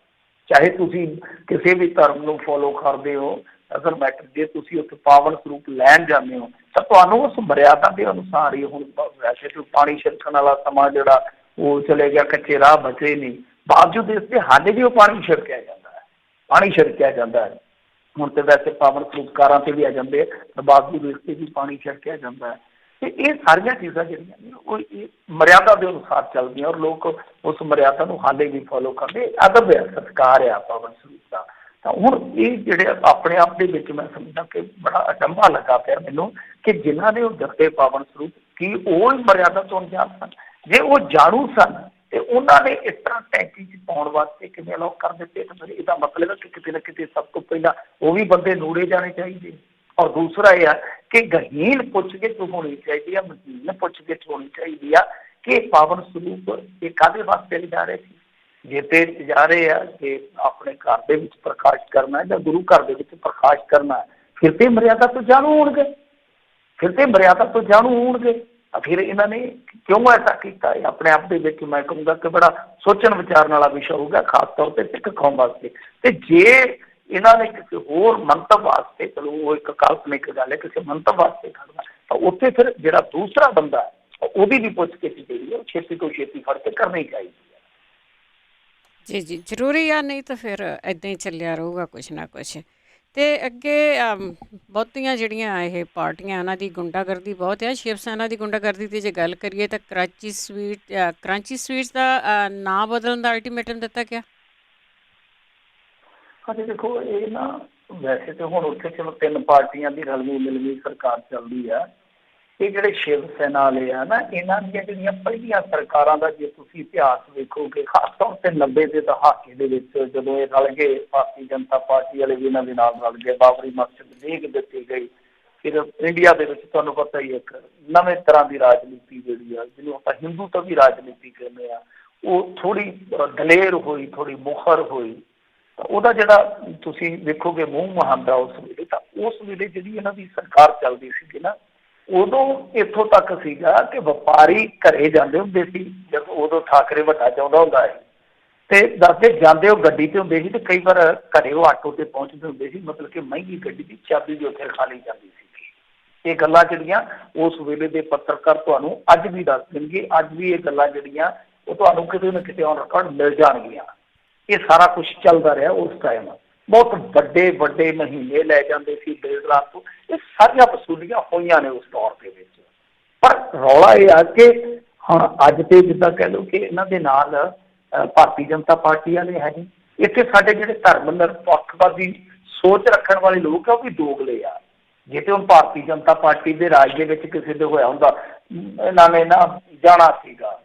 ਚਾਹੇ ਤੁਸੀਂ ਕਿਸੇ ਵੀ ਧਰਮ ਨੂੰ ਫੋਲੋ ਕਰਦੇ ਹੋ, ਅਸਲ ਮੈਟਰ ਜੇ ਤੁਸੀਂ ਉੱਥੇ ਪਾਵਨ ਸਰੂਪ ਲੈਣ ਜਾਂਦੇ ਹੋ ਤਾਂ ਤੁਹਾਨੂੰ ਉਸ ਮਰਿਆਦਾ ਦੇ ਅਨੁਸਾਰ ਹੀ। ਹੁਣ ਵੈਸੇ ਤਾਂ ਪਾਣੀ ਛਿੜਕਣ ਵਾਲਾ ਸਮਾਂ ਜਿਹੜਾ ਉਹ ਚਲੇ ਗਿਆ, ਕੱਚੇ ਰਾਹ ਬਚੇ ਨਹੀਂ, ਬਾਵਜੂਦ ਇਸ ਦੇ ਹਾਲੇ ਵੀ ਉਹ ਪਾਣੀ ਛਿੜਕਿਆ ਜਾਂਦਾ ਹੈ, ਪਾਣੀ ਛਿੜਕਿਆ ਜਾਂਦਾ ਹੈ। ਹੁਣ ਤੇ ਵੈਸੇ ਪਾਵਨ ਸਰੂਪ ਕਾਰਾਂ ਤੇ ਵੀ ਆ ਜਾਂਦੇ ਆ, ਰਬਾਬ ਦੀ ਰੇਖ ਤੇ ਵੀ ਪਾਣੀ ਛਿੜਕਿਆ ਜਾਂਦਾ ਹੈ। ਤੇ ਇਹ ਸਾਰੀਆਂ ਚੀਜ਼ਾਂ ਜਿਹੜੀਆਂ ਨੇ ਉਹ ਇਹ ਮਰਿਆਦਾ ਦੇ ਅਨੁਸਾਰ ਚੱਲਦੀਆਂ, ਔਰ ਲੋਕ ਉਸ ਮਰਿਆਦਾ ਨੂੰ ਹਾਲੇ ਵੀ ਫੋਲੋ ਕਰਦੇ। ਅਦਬ ਹੈ, ਸਤਿਕਾਰ ਆ ਪਾਵਨ ਸਰੂਪ ਦਾ। ਤਾਂ ਹੁਣ ਇਹ ਜਿਹੜੇ ਆਪਣੇ ਆਪ ਦੇ ਵਿੱਚ ਮੈਂ ਸਮਝਦਾ ਕਿ ਬੜਾ ਅਚੰਭਾ ਲੱਗਾ ਪਿਆ ਮੈਨੂੰ ਕਿ ਜਿਨ੍ਹਾਂ ਨੇ ਉਹ ਦਿੱਤੇ ਪਾਵਨ ਸਰੂਪ, ਕੀ ਉਹ ਮਰਿਆਦਾ ਤੋਂ ਅਣਜਾਣ ਸਨ? ਜੇ ਉਹ ਜਾਣੂ ਸਨ ਤੇ ਉਹਨਾਂ ਨੇ ਇਸ ਤਰ੍ਹਾਂ ਟੈਂਕੀ 'ਚ ਪਾਉਣ ਵਾਸਤੇ ਕਿਵੇਂ ਅਲਾਉ ਕਰ ਦਿੱਤੇ? ਫਿਰ ਇਹਦਾ ਮਤਲਬ ਹੈ ਕਿ ਕਿਤੇ ਨਾ ਕਿਤੇ ਸਭ ਤੋਂ ਪਹਿਲਾਂ ਉਹ ਵੀ ਬੰਦੇ ਨੂੜੇ ਜਾਣੇ ਚਾਹੀਦੇ। ਔਰ ਦੂਸਰਾ ਇਹ ਆ ਕਿ ਗਹੀਨ ਪੁੱਛਗਿੱਛ ਹੋਣੀ ਚਾਹੀਦੀ ਆ, ਮਹੀਨ ਪੁੱਛਗਿੱਛ ਹੋਣੀ ਚਾਹੀਦੀ ਆ ਕਿ ਪਾਵਨ ਸਰੂਪ ਇਹ ਕਾਹਦੇ ਵਾਸਤੇ ਲਿਜਾ ਰਹੇ ਸੀ। ਜੇ ਤੇ ਜਾ ਰਹੇ ਆ ਕਿ ਆਪਣੇ ਘਰ ਦੇ ਵਿੱਚ ਪ੍ਰਕਾਸ਼ ਕਰਨਾ ਜਾਂ ਗੁਰੂ ਘਰ ਦੇ ਵਿੱਚ ਪ੍ਰਕਾਸ਼ ਕਰਨਾ, ਫਿਰ ਤੇ ਮਰਿਆਦਾ ਤੋਂ ਜਾਣੂ ਹੋਣਗੇ, ਫਿਰ ਤੇ ਮਰਿਆਦਾ ਤੋਂ ਜਾਣੂ ਹੋਣਗੇ। ਫਿਰ ਇਹਨਾਂ ਨੇ ਕਿਉਂ ਐਸਾ ਕੀਤਾ? ਆਪਣੇ ਆਪ ਦੇ ਵਿੱਚ ਮੈਂ ਕਹੂੰਗਾ ਕਿ ਬੜਾ ਸੋਚਣ ਵਿਚਾਰਨ ਵਾਲਾ ਵਿਸ਼ਾ ਹੋਊਗਾ, ਖਾਸ ਤੌਰ ਤੇ ਸਿੱਖ ਕੌਮ ਵਾਸਤੇ। ਤੇ ਜੇ ਇਹਨਾਂ ਨੇ ਕਿਸੇ ਹੋਰ ਮੰਤਵ ਵਾਸਤੇ, ਚਲੋ ਉਹ ਇੱਕ ਕਾਲਪਨਿਕ ਗੱਲ ਹੈ, ਕਿਸੇ ਮੰਤਵ ਵਾਸਤੇ ਕਰਨਾ, ਤਾਂ ਉੱਥੇ ਫਿਰ ਜਿਹੜਾ ਦੂਸਰਾ ਬੰਦਾ ਹੈ ਉਹਦੀ ਵੀ ਪੁੱਛ ਗਿੱਛ ਜਿਹੜੀ ਹੈ ਛੇਤੀ ਤੋਂ ਛੇਤੀ ਫੜ ਕੇ ਕਰਨੀ ਚਾਹੀਦੀ ਹੈ। ਜੀ ਜੀ, ਜ਼ਰੂਰੀ ਆ, ਨਹੀਂ ਤਾਂ ਫਿਰ ਇੱਦਾਂ ਹੀ ਚੱਲਿਆ ਰਹੂਗਾ ਕੁਛ ਨਾ ਕੁਛ। ਅਤੇ ਅੱਗੇ ਬਹੁਤੀਆਂ ਜਿਹੜੀਆਂ ਇਹ ਪਾਰਟੀਆਂ ਉਹਨਾਂ ਦੀ ਗੁੰਡਾਗਰਦੀ ਬਹੁਤ ਆ। ਸ਼ਿਵ ਸੈਨਾ ਦੀ ਗੁੰਡਾਗਰਦੀ ਦੀ ਜੇ ਗੱਲ ਕਰੀਏ ਤਾਂ ਕਰਾਚੀ ਸਵੀਟਸ ਦਾ ਨਾਂ ਬਦਲਣ ਦਾ ਅਲਟੀਮੇਟਮ ਦਿੱਤਾ ਗਿਆ। ਹਾਂਜੀ ਦੇਖੋ, ਇਹ ਨਾ ਵੈਸੇ ਤਾਂ ਹੁਣ ਉੱਥੇ ਚਲੋ 3 ਪਾਰਟੀਆਂ ਦੀ ਰਲਵੀਂ ਮਿਲਵੀਂ ਸਰਕਾਰ ਚੱਲਦੀ ਆ। ਇਹ ਜਿਹੜੇ ਸ਼ਿਵ ਸੈਨਾ ਵਾਲੇ ਆ ਨਾ, ਇਹਨਾਂ ਦੀਆਂ ਜਿਹੜੀਆਂ ਪਹਿਲੀਆਂ ਸਰਕਾਰਾਂ ਦਾ ਜੇ ਤੁਸੀਂ ਇਤਿਹਾਸ ਵੇਖੋਗੇ, ਖਾਸ ਤੌਰ ਤੇ 90 ਦੇ ਦਹਾਕੇ ਦੇ ਵਿੱਚ ਜਦੋਂ ਇਹ ਰਲ ਗਏ, ਭਾਰਤੀ ਜਨਤਾ ਪਾਰਟੀ ਵਾਲੇ ਵੀ ਇਹਨਾਂ ਦੇ ਨਾਲ ਰਲ ਗਏ, ਬਾਬਰੀ ਮਸਜਿਦ ਲੀਕ ਦਿੱਤੀ ਗਈ। ਫਿਰ ਇੰਡੀਆ ਦੇ ਵਿੱਚ ਤੁਹਾਨੂੰ ਪਤਾ ਹੀ ਇੱਕ ਨਵੇਂ ਤਰ੍ਹਾਂ ਦੀ ਰਾਜਨੀਤੀ ਜਿਹੜੀ ਆ, ਜਿਹਨੂੰ ਆਪਾਂ ਹਿੰਦੂ ਤੋਂ ਵੀ ਰਾਜਨੀਤੀ ਕਹਿੰਦੇ ਆ, ਉਹ ਥੋੜ੍ਹੀ ਦਲੇਰ ਹੋਈ, ਥੋੜ੍ਹੀ ਮੁਖਰ ਹੋਈ। ਉਹਦਾ ਜਿਹੜਾ ਤੁਸੀਂ ਵੇਖੋਗੇ ਮੂੰਹ ਮੁਹਾਂਦਾ ਉਸ ਵੇਲੇ, ਤਾਂ ਉਸ ਵੇਲੇ ਜਿਹੜੀ ਇਹਨਾਂ ਦੀ ਸਰਕਾਰ ਚੱਲਦੀ ਸੀਗੀ ਨਾ, ਉਦੋਂ ਇੱਥੋਂ ਤੱਕ ਸੀਗਾ ਕਿ ਵਪਾਰੀ ਘਰੇ ਜਾਂਦੇ ਹੁੰਦੇ ਸੀ। ਜਦੋਂ ਉਦੋਂ ਠਾਕਰੇ ਵੱਡਾ ਚਾਹੁੰਦਾ ਹੁੰਦਾ ਸੀ ਤੇ ਦੱਸਦੇ ਜਾਂਦੇ ਉਹ ਗੱਡੀ ਤੇ ਹੁੰਦੇ ਸੀ, ਤੇ ਕਈ ਵਾਰ ਘਰੇ ਉਹ ਆਟੋ ਤੇ ਪਹੁੰਚਦੇ ਹੁੰਦੇ ਸੀ, ਮਤਲਬ ਕਿ ਮਹਿੰਗੀ ਗੱਡੀ ਦੀ ਚਾਬੀ ਵੀ ਉੱਥੇ ਰਖਾ ਲਈ ਜਾਂਦੀ ਸੀ। ਇਹ ਗੱਲਾਂ ਜਿਹੜੀਆਂ ਉਸ ਵੇਲੇ ਦੇ ਪੱਤਰਕਾਰ ਤੁਹਾਨੂੰ ਅੱਜ ਵੀ ਦੱਸ ਦੇਣਗੇ। ਅੱਜ ਵੀ ਇਹ ਗੱਲਾਂ ਜਿਹੜੀਆਂ ਉਹ ਤੁਹਾਨੂੰ ਕਿਤੇ ਨਾ ਕਿਤੇ ਔਨ ਰਿਕਾਰਡ ਮਿਲ ਜਾਣਗੀਆਂ। ਇਹ ਸਾਰਾ ਕੁਛ ਚੱਲਦਾ ਰਿਹਾ ਉਸ ਟਾਈਮ। ਬਹੁਤ ਵੱਡੇ ਵੱਡੇ ਮਹੀਨੇ ਲੈ ਜਾਂਦੇ ਸੀ ਬਿਲਡਰਾਂ ਤੋਂ। ਇਹ ਸਾਰੀਆਂ ਵਸੂਲੀਆਂ ਹੋਈਆਂ ਨੇ ਉਸ ਦੌਰ ਦੇ ਵਿੱਚ। ਪਰ ਰੌਲਾ ਇਹ ਆ ਕਿ ਹੁਣ ਅੱਜ ਤੇ ਜਿੱਦਾਂ ਕਹਿ ਲਓ ਕਿ ਇਹਨਾਂ ਦੇ ਨਾਲ ਭਾਰਤੀ ਜਨਤਾ ਪਾਰਟੀ ਵਾਲੇ ਹੈ ਜੀ। ਇੱਥੇ ਸਾਡੇ ਜਿਹੜੇ ਧਰਮ ਨਿਰਪੱਖਵਾਦੀ ਸੋਚ ਰੱਖਣ ਵਾਲੇ ਲੋਕ ਆ, ਉਹ ਵੀ ਦੋਗਲੇ ਆ। ਜੇ ਤੇ ਹੁਣ ਭਾਰਤੀ ਜਨਤਾ ਪਾਰਟੀ ਦੇ ਰਾਜ ਦੇ ਵਿੱਚ ਕਿਸੇ ਦੇ ਹੋਇਆ ਹੁੰਦਾ, ਇਹਨਾਂ ਨੇ ਨਾ ਜਾਣਾ ਸੀਗਾ,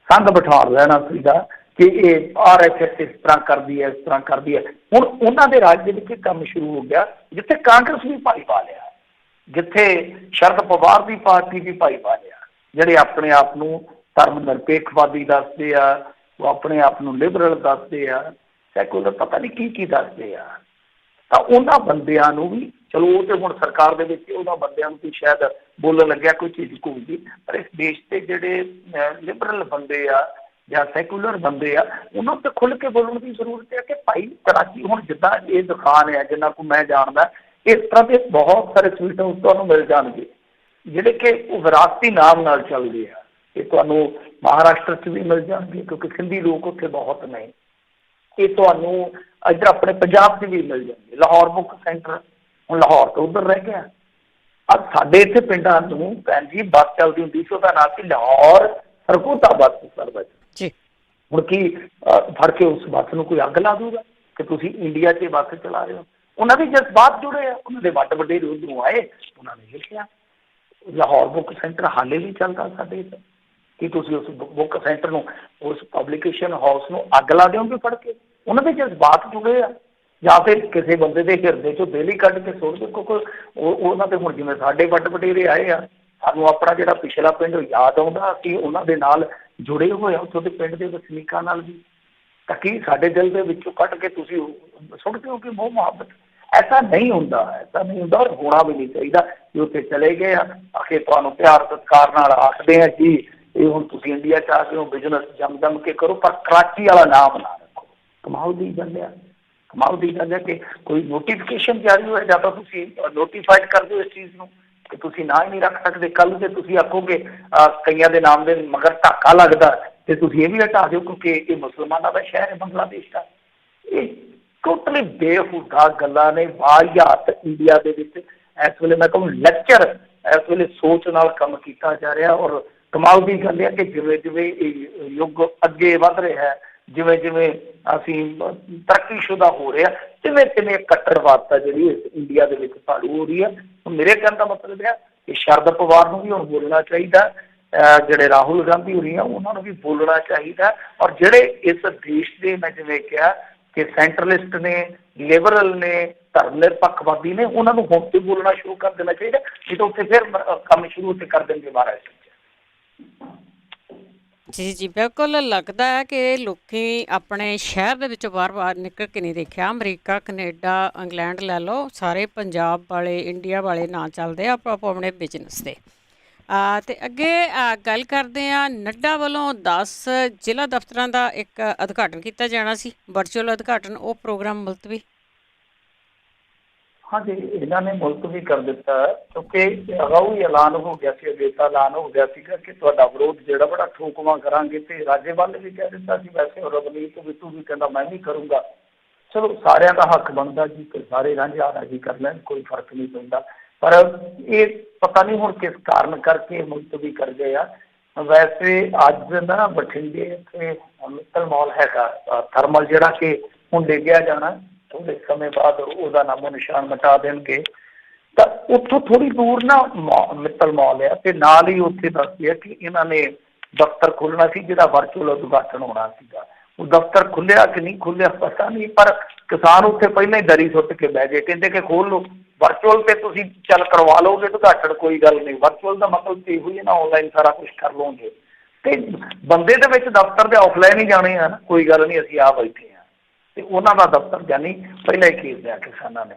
ਸੰਘ ਬਿਠਾਉਣ ਲੈਣਾ ਸੀਗਾ ਕਿ ਇਹ RSS ਇਸ ਤਰ੍ਹਾਂ ਕਰਦੀ ਹੈ, ਇਸ ਤਰ੍ਹਾਂ ਕਰਦੀ ਹੈ। ਹੁਣ ਉਹਨਾਂ ਦੇ ਰਾਜ ਦੇ ਵਿੱਚ ਕੰਮ ਸ਼ੁਰੂ ਹੋ ਗਿਆ, ਜਿੱਥੇ ਕਾਂਗਰਸ ਵੀ ਭਾਈ ਪਾ ਲਿਆ, ਜਿੱਥੇ ਸ਼ਰਦ ਪਵਾਰ ਦੀ ਪਾਰਟੀ ਵੀ ਭਾਈ ਪਾ ਲਿਆ, ਜਿਹੜੇ ਆਪਣੇ ਆਪ ਨੂੰ ਧਰਮ ਨਿਰਪੇਖਵਾਦੀ ਦੱਸਦੇ ਆ, ਉਹ ਆਪਣੇ ਆਪ ਨੂੰ ਲਿਬਰਲ ਦੱਸਦੇ ਆ, ਸੈਕੂਲਰ ਪਤਾ ਨਹੀਂ ਕੀ ਕੀ ਦੱਸਦੇ ਆ। ਤਾਂ ਉਹਨਾਂ ਬੰਦਿਆਂ ਨੂੰ ਵੀ ਚਲੋ, ਉਹ ਤੇ ਹੁਣ ਸਰਕਾਰ ਦੇ ਵਿੱਚ ਉਹਨਾਂ ਬੰਦਿਆਂ ਨੂੰ ਵੀ ਸ਼ਾਇਦ ਬੋਲਣ ਲੱਗਿਆ ਕੋਈ ਚੀਜ਼ ਹੋਊਗੀ, ਪਰ ਇਸ ਦੇਸ਼ ਦੇ ਜਿਹੜੇ ਲਿਬਰਲ ਬੰਦੇ ਆ ਜਾਂ ਸੈਕੂਲਰ ਬੰਦੇ ਆ, ਉਹਨਾਂ ਤੇ ਖੁੱਲ੍ਹ ਕੇ ਬੋਲਣ ਦੀ ਜ਼ਰੂਰਤ ਹੈ ਕਿ ਭਾਈ ਕਰਾਚੀ ਹੁਣ ਜਿੱਦਾਂ ਇਹ ਦੁਕਾਨ ਹੈ, ਜਿੰਨਾ ਕੁ ਮੈਂ ਜਾਣਦਾ, ਇਸ ਤਰ੍ਹਾਂ ਦੇ ਬਹੁਤ ਸਾਰੇ ਸਵੀਟ ਹਾਊਸ ਤੁਹਾਨੂੰ ਮਿਲ ਜਾਣਗੇ ਜਿਹੜੇ ਕਿ ਉਹ ਵਿਰਾਸਤੀ ਨਾਮ ਨਾਲ ਚੱਲਦੇ ਆ। ਇਹ ਤੁਹਾਨੂੰ ਮਹਾਰਾਸ਼ਟਰ 'ਚ ਵੀ ਮਿਲ ਜਾਣਗੇ ਕਿਉਂਕਿ ਸਿੰਧੀ ਲੋਕ ਉੱਥੇ ਬਹੁਤ ਨੇ। ਇਹ ਤੁਹਾਨੂੰ ਇੱਧਰ ਆਪਣੇ ਪੰਜਾਬ 'ਚ ਵੀ ਮਿਲ ਜਾਣਗੇ। ਲਾਹੌਰ ਬੁੱਕ ਸੈਂਟਰ ਹੁਣ ਲਾਹੌਰ ਤੋਂ ਉੱਧਰ ਰਹਿ ਗਿਆ। ਅੱਜ ਸਾਡੇ ਇੱਥੇ ਪਿੰਡਾਂ ਨੂੰ ਭੈਣ ਜੀ ਬੱਸ ਚੱਲਦੀ ਹੁੰਦੀ ਸੀ, ਉਹਦਾ ਨਾਮ ਸੀ ਲਾਹੌਰ ਸਰਕੋਤਾ ਬੱਸ ਸਰਵਿਸ। ਹੁਣ ਕੀ ਫੜ ਕੇ ਉਸ ਬੱਸ ਨੂੰ ਕੋਈ ਅੱਗ ਲਾ ਦੂਗਾ ਕਿ ਤੁਸੀਂ ਇੰਡੀਆ 'ਚ ਬੱਸ ਚਲਾ ਰਹੇ ਹੋ? ਉਹਨਾਂ ਦੇ ਜਜ਼ਬਾਤ ਜੁੜੇ ਆ, ਉਹਨਾਂ ਦੇ ਵੱਡ ਵਡੇਰੇ ਉੱਧਰੋਂ ਆਏ, ਉਹਨਾਂ ਨੇ ਲਿਖਿਆ। ਲਾਹੌਰ ਬੁੱਕ ਸੈਂਟਰ ਹਾਲੇ ਵੀ ਚੱਲਦਾ ਸਾਡੇ ਇੱਥੇ। ਕੀ ਤੁਸੀਂ ਉਸ ਬੁੱਕ ਸੈਂਟਰ ਨੂੰ, ਉਸ ਪਬਲੀਕੇਸ਼ਨ ਹਾਊਸ ਨੂੰ ਅੱਗ ਲਾ ਦਿਓਗੇ ਫੜ ਕੇ? ਉਹਨਾਂ ਦੇ ਜਜ਼ਬਾਤ ਜੁੜੇ ਆ। ਜਾਂ ਫਿਰ ਕਿਸੇ ਬੰਦੇ ਦੇ ਹਿਰਦੇ 'ਚੋਂ ਦਿਲ ਹੀ ਕੱਢ ਕੇ ਸੁੱਟ ਦਿਓ, ਕਿਉਂਕਿ ਉਹਨਾਂ ਦੇ ਹੁਣ ਜਿਵੇਂ ਸਾਡੇ ਵੱਡ ਵਡੇਰੇ ਆਏ ਆ, ਸਾਨੂੰ ਆਪਣਾ ਜਿਹੜਾ ਪਿਛਲਾ ਪਿੰਡ ਯਾਦ ਆਉਂਦਾ, ਅਸੀਂ ਉਹਨਾਂ ਦੇ ਨਾਲ ਜੁੜੇ ਹੋਏ ਆ, ਉੱਥੋਂ ਦੇ ਪਿੰਡ ਦੇ ਵਸਨੀਕਾਂ ਨਾਲ ਵੀ। ਤਾਂ ਕੀ ਸਾਡੇ ਦਿਲ ਦੇ ਵਿੱਚੋਂ ਕੱਢ ਕੇ ਤੁਸੀਂ ਸੁੱਟ ਦਿਓ ਕਿ ਮੋਹ ਮੁਹੱਬਤ? ਐਸਾ ਨਹੀਂ ਹੁੰਦਾ, ਐਸਾ ਨਹੀਂ ਹੁੰਦਾ, ਔਰ ਹੋਣਾ ਵੀ ਨਹੀਂ ਚਾਹੀਦਾ। ਕਿ ਉੱਥੇ ਚਲੇ ਗਏ ਆ ਕਿ ਤੁਹਾਨੂੰ ਪਿਆਰ ਸਤਿਕਾਰ ਨਾਲ ਆਖਦੇ ਆ ਕਿ ਇਹ ਹੁਣ ਤੁਸੀਂ ਇੰਡੀਆ 'ਚ ਆ ਕੇ ਬਿਜ਼ਨਸ ਜਮ ਕੇ ਕਰੋ, ਪਰ ਕਰਾਚੀ ਵਾਲਾ ਨਾਮ ਨਾ ਰੱਖੋ। ਕਮਾਲ ਦੀ ਗੱਲ ਆ, ਕਮਾਲ ਦੀ ਗੱਲ ਹੈ ਕਿ ਕੋਈ ਨੋਟੀਫਿਕੇਸ਼ਨ ਜਾਰੀ ਹੋਇਆ ਜਾਂ ਤਾਂ ਤੁਸੀਂ ਨੋਟੀਫਾਈਡ ਕਰ ਦਿਓ ਇਸ ਚੀਜ਼ ਨੂੰ ਕਿ ਤੁਸੀਂ ਨਾ ਹੀ ਨਹੀਂ ਰੱਖ ਸਕਦੇ। ਕੱਲ੍ਹ ਜੇ ਤੁਸੀਂ ਆਖੋਗੇ ਕਈਆਂ ਦੇ ਨਾਮ ਦੇ ਮਗਰ ਧਾਕਾ ਲੱਗਦਾ, ਤੇ ਤੁਸੀਂ ਇਹ ਵੀ ਹਟਾ ਦਿਓ ਕਿਉਂਕਿ ਇਹ ਮੁਸਲਮਾਨਾਂ ਦਾ ਸ਼ਹਿਰ ਹੈ ਬੰਗਲਾਦੇਸ਼ ਦਾ। ਇਹ ਟੋਟਲੀ ਬੇਹੂਦਾ ਗੱਲਾਂ ਨੇ, ਵਾਹੀਆਤ ਇੰਡੀਆ ਦੇ ਵਿੱਚ ਇਸ ਵੇਲੇ ਮੈਂ ਕਹੂੰ ਲੈਕਚਰ ਇਸ ਵੇਲੇ ਸੋਚ ਨਾਲ ਕੰਮ ਕੀਤਾ ਜਾ ਰਿਹਾ। ਔਰ ਕਮਾਲ ਦੀ ਗੱਲ ਹੈ ਕਿ ਜਿਵੇਂ ਜਿਵੇਂ ਇਹ ਯੁੱਗ ਅੱਗੇ ਵੱਧ ਰਿਹਾ ਹੈ, ਜਿਵੇਂ ਜਿਵੇਂ ਅਸੀਂ ਤਰੱਕੀਸ਼ੁਦਾ ਹੋ ਰਿਹਾ, ਤਿਵੇਂ ਤਿਵੇਂ ਕੱਟੜਵਾਦਤਾ ਜਿਹੜੀ ਇੰਡੀਆ ਦੇ ਵਿੱਚ ਚਾਲੂ ਹੋ ਰਹੀ ਹੈ। ਮੇਰੇ ਕਹਿਣ ਦਾ ਮਤਲਬ ਹੈ ਕਿ ਸ਼ਰਦ ਪਵਾਰ ਨੂੰ ਵੀ ਹੁਣ ਬੋਲਣਾ ਚਾਹੀਦਾ, ਜਿਹੜੇ ਰਾਹੁਲ ਗਾਂਧੀ ਹੋ ਰਹੀ ਆ ਉਹਨਾਂ ਨੂੰ ਵੀ ਬੋਲਣਾ ਚਾਹੀਦਾ। ਔਰ ਜਿਹੜੇ ਇਸ ਦੇਸ਼ ਦੇ, ਮੈਂ ਜਿਵੇਂ ਕਿਹਾ ਕਿ ਸੈਂਟਰਲਿਸਟ ਨੇ, ਲਿਬਰਲ ਨੇ, ਧਰਮ ਨਿਰਪੱਖਵਾਦੀ ਨੇ, ਉਹਨਾਂ ਨੂੰ ਹੁਣ ਤੋਂ ਬੋਲਣਾ ਸ਼ੁਰੂ ਕਰ ਦੇਣਾ ਚਾਹੀਦਾ, ਨਹੀਂ ਤਾਂ ਉੱਥੇ ਫਿਰ ਕੰਮ ਸ਼ੁਰੂ ਉੱਥੇ ਕਰ ਦੇਣਗੇ ਮਹਾਰਾਜ। ਜੀ ਜੀ ਬਿਲਕੁਲ, ਲੱਗਦਾ ਹੈ ਕਿ ਲੋਕੀ ਆਪਣੇ ਸ਼ਹਿਰ ਦੇ ਵਿੱਚੋਂ ਬਾਹਰ ਨਿਕਲ ਕੇ ਨਹੀਂ ਦੇਖਿਆ। ਅਮਰੀਕਾ, ਕਨੇਡਾ, ਇੰਗਲੈਂਡ ਲੈ ਲਓ, ਸਾਰੇ ਪੰਜਾਬ ਵਾਲੇ, ਇੰਡੀਆ ਵਾਲੇ ਨਾ ਚੱਲਦੇ ਆਪੋ ਆਪੋ ਆਪਣੇ ਬਿਜ਼ਨਸ 'ਤੇ। ਅਤੇ ਅੱਗੇ ਗੱਲ ਕਰਦੇ ਹਾਂ, ਨੱਡਾ ਵੱਲੋਂ 10 ਜ਼ਿਲ੍ਹਾ ਦਫ਼ਤਰਾਂ ਦਾ ਇੱਕ ਉਦਘਾਟਨ ਕੀਤਾ ਜਾਣਾ ਸੀ, ਵਰਚੁਅਲ ਉਦਘਾਟਨ, ਉਹ ਪ੍ਰੋਗਰਾਮ ਮੁਲਤਵੀ। ਹਾਂਜੀ, ਇਹਨਾਂ ਨੇ ਮੁਲਤਵੀ ਕਰ ਦਿੱਤਾ ਕਿਉਂਕਿ ਅਗਾਊਂ ਹੀ ਐਲਾਨ ਹੋ ਗਿਆ ਸੀ, ਅਗੇਤਾ ਐਲਾਨ ਹੋ ਗਿਆ ਸੀਗਾ ਕਿ ਤੁਹਾਡਾ ਵਿਰੋਧ ਜਿਹੜਾ ਬੜਾ ਠੋਕਵਾਂ ਕਰਾਂਗੇ। ਤੇ ਰਾਜੇਵਾਲ ਨੇ ਵੀ ਕਹਿ ਦਿੱਤਾ ਸੀ, ਵੈਸੇ ਰਵਨੀਤ ਬਿੱਟੂ ਵੀ ਕਹਿੰਦਾ ਮੈਂ ਵੀ ਕਰੂੰਗਾ। ਚਲੋ ਸਾਰਿਆਂ ਦਾ ਹੱਕ ਬਣਦਾ ਜੀ ਕਿ ਸਾਰੇ ਰਾਂਝਾ ਰਾਜੀ ਕਰ ਲੈਣ, ਕੋਈ ਫਰਕ ਨਹੀਂ ਪੈਂਦਾ। ਪਰ ਇਹ ਪਤਾ ਨਹੀਂ ਹੁਣ ਕਿਸ ਕਾਰਨ ਕਰਕੇ ਮੁਲਤਵੀ ਕਰ ਗਏ ਆ। ਵੈਸੇ ਅੱਜ ਨਾ ਬਠਿੰਡੇ ਇੱਥੇ ਮਿੱਤਲ ਮਾਲ ਹੈਗਾ ਥਰਮਲ, ਜਿਹੜਾ ਕਿ ਹੁਣ ਡਿੱਗਿਆ ਜਾਣਾ, ਥੋੜ੍ਹੇ ਸਮੇਂ ਬਾਅਦ ਉਹਦਾ ਨਾਮੋ ਨਿਸ਼ਾਨ ਮਿਟਾ ਦੇਣਗੇ। ਤਾਂ ਉੱਥੋਂ ਥੋੜ੍ਹੀ ਦੂਰ ਨਾ ਮਿੱਤਲ ਮਾਲ ਆ, ਤੇ ਨਾਲ ਹੀ ਉੱਥੇ ਦੱਸਦੇ ਆ ਕਿ ਇਹਨਾਂ ਨੇ ਦਫ਼ਤਰ ਖੋਲ੍ਹਣਾ ਸੀ ਜਿਹਦਾ ਵਰਚੁਅਲ ਉਦਘਾਟਨ ਹੋਣਾ ਸੀਗਾ। ਉਹ ਦਫ਼ਤਰ ਖੁੱਲਿਆ ਕਿ ਨਹੀਂ ਖੁੱਲਿਆ ਪਤਾ ਨਹੀਂ, ਪਰ ਕਿਸਾਨ ਉੱਥੇ ਪਹਿਲਾਂ ਹੀ ਦਰੀ ਸੁੱਟ ਕੇ ਬਹਿ ਗਏ, ਕਹਿੰਦੇ ਕਿ ਖੋਲ ਲਓ ਵਰਚੁਅਲ, ਤੇ ਤੁਸੀਂ ਚੱਲ ਕਰਵਾ ਲਓਗੇ ਉਦਘਾਟਨ, ਕੋਈ ਗੱਲ ਨਹੀਂ। ਵਰਚੁਅਲ ਦਾ ਮਤਲਬ ਤੇ ਇਹੋ ਹੀ ਨਾ, ਆਨਲਾਈਨ ਸਾਰਾ ਕੁਛ ਕਰ ਲਓਗੇ। ਤੇ ਬੰਦੇ ਦੇ ਵਿੱਚ ਦਫ਼ਤਰ ਦੇ ਆਫਲਾਈਨ ਹੀ ਜਾਣੇ ਆ ਨਾ, ਕੋਈ ਗੱਲ ਨਹੀਂ ਅਸੀਂ ਆ ਬੈਠੇ ਹਾਂ। ਤੇ ਉਹਨਾਂ ਦਾ ਦਫ਼ਤਰ ਜਾਨੀ ਪਹਿਲਾਂ ਹੀ ਖੇਡ ਲਿਆ ਕਿਸਾਨਾਂ ਨੇ।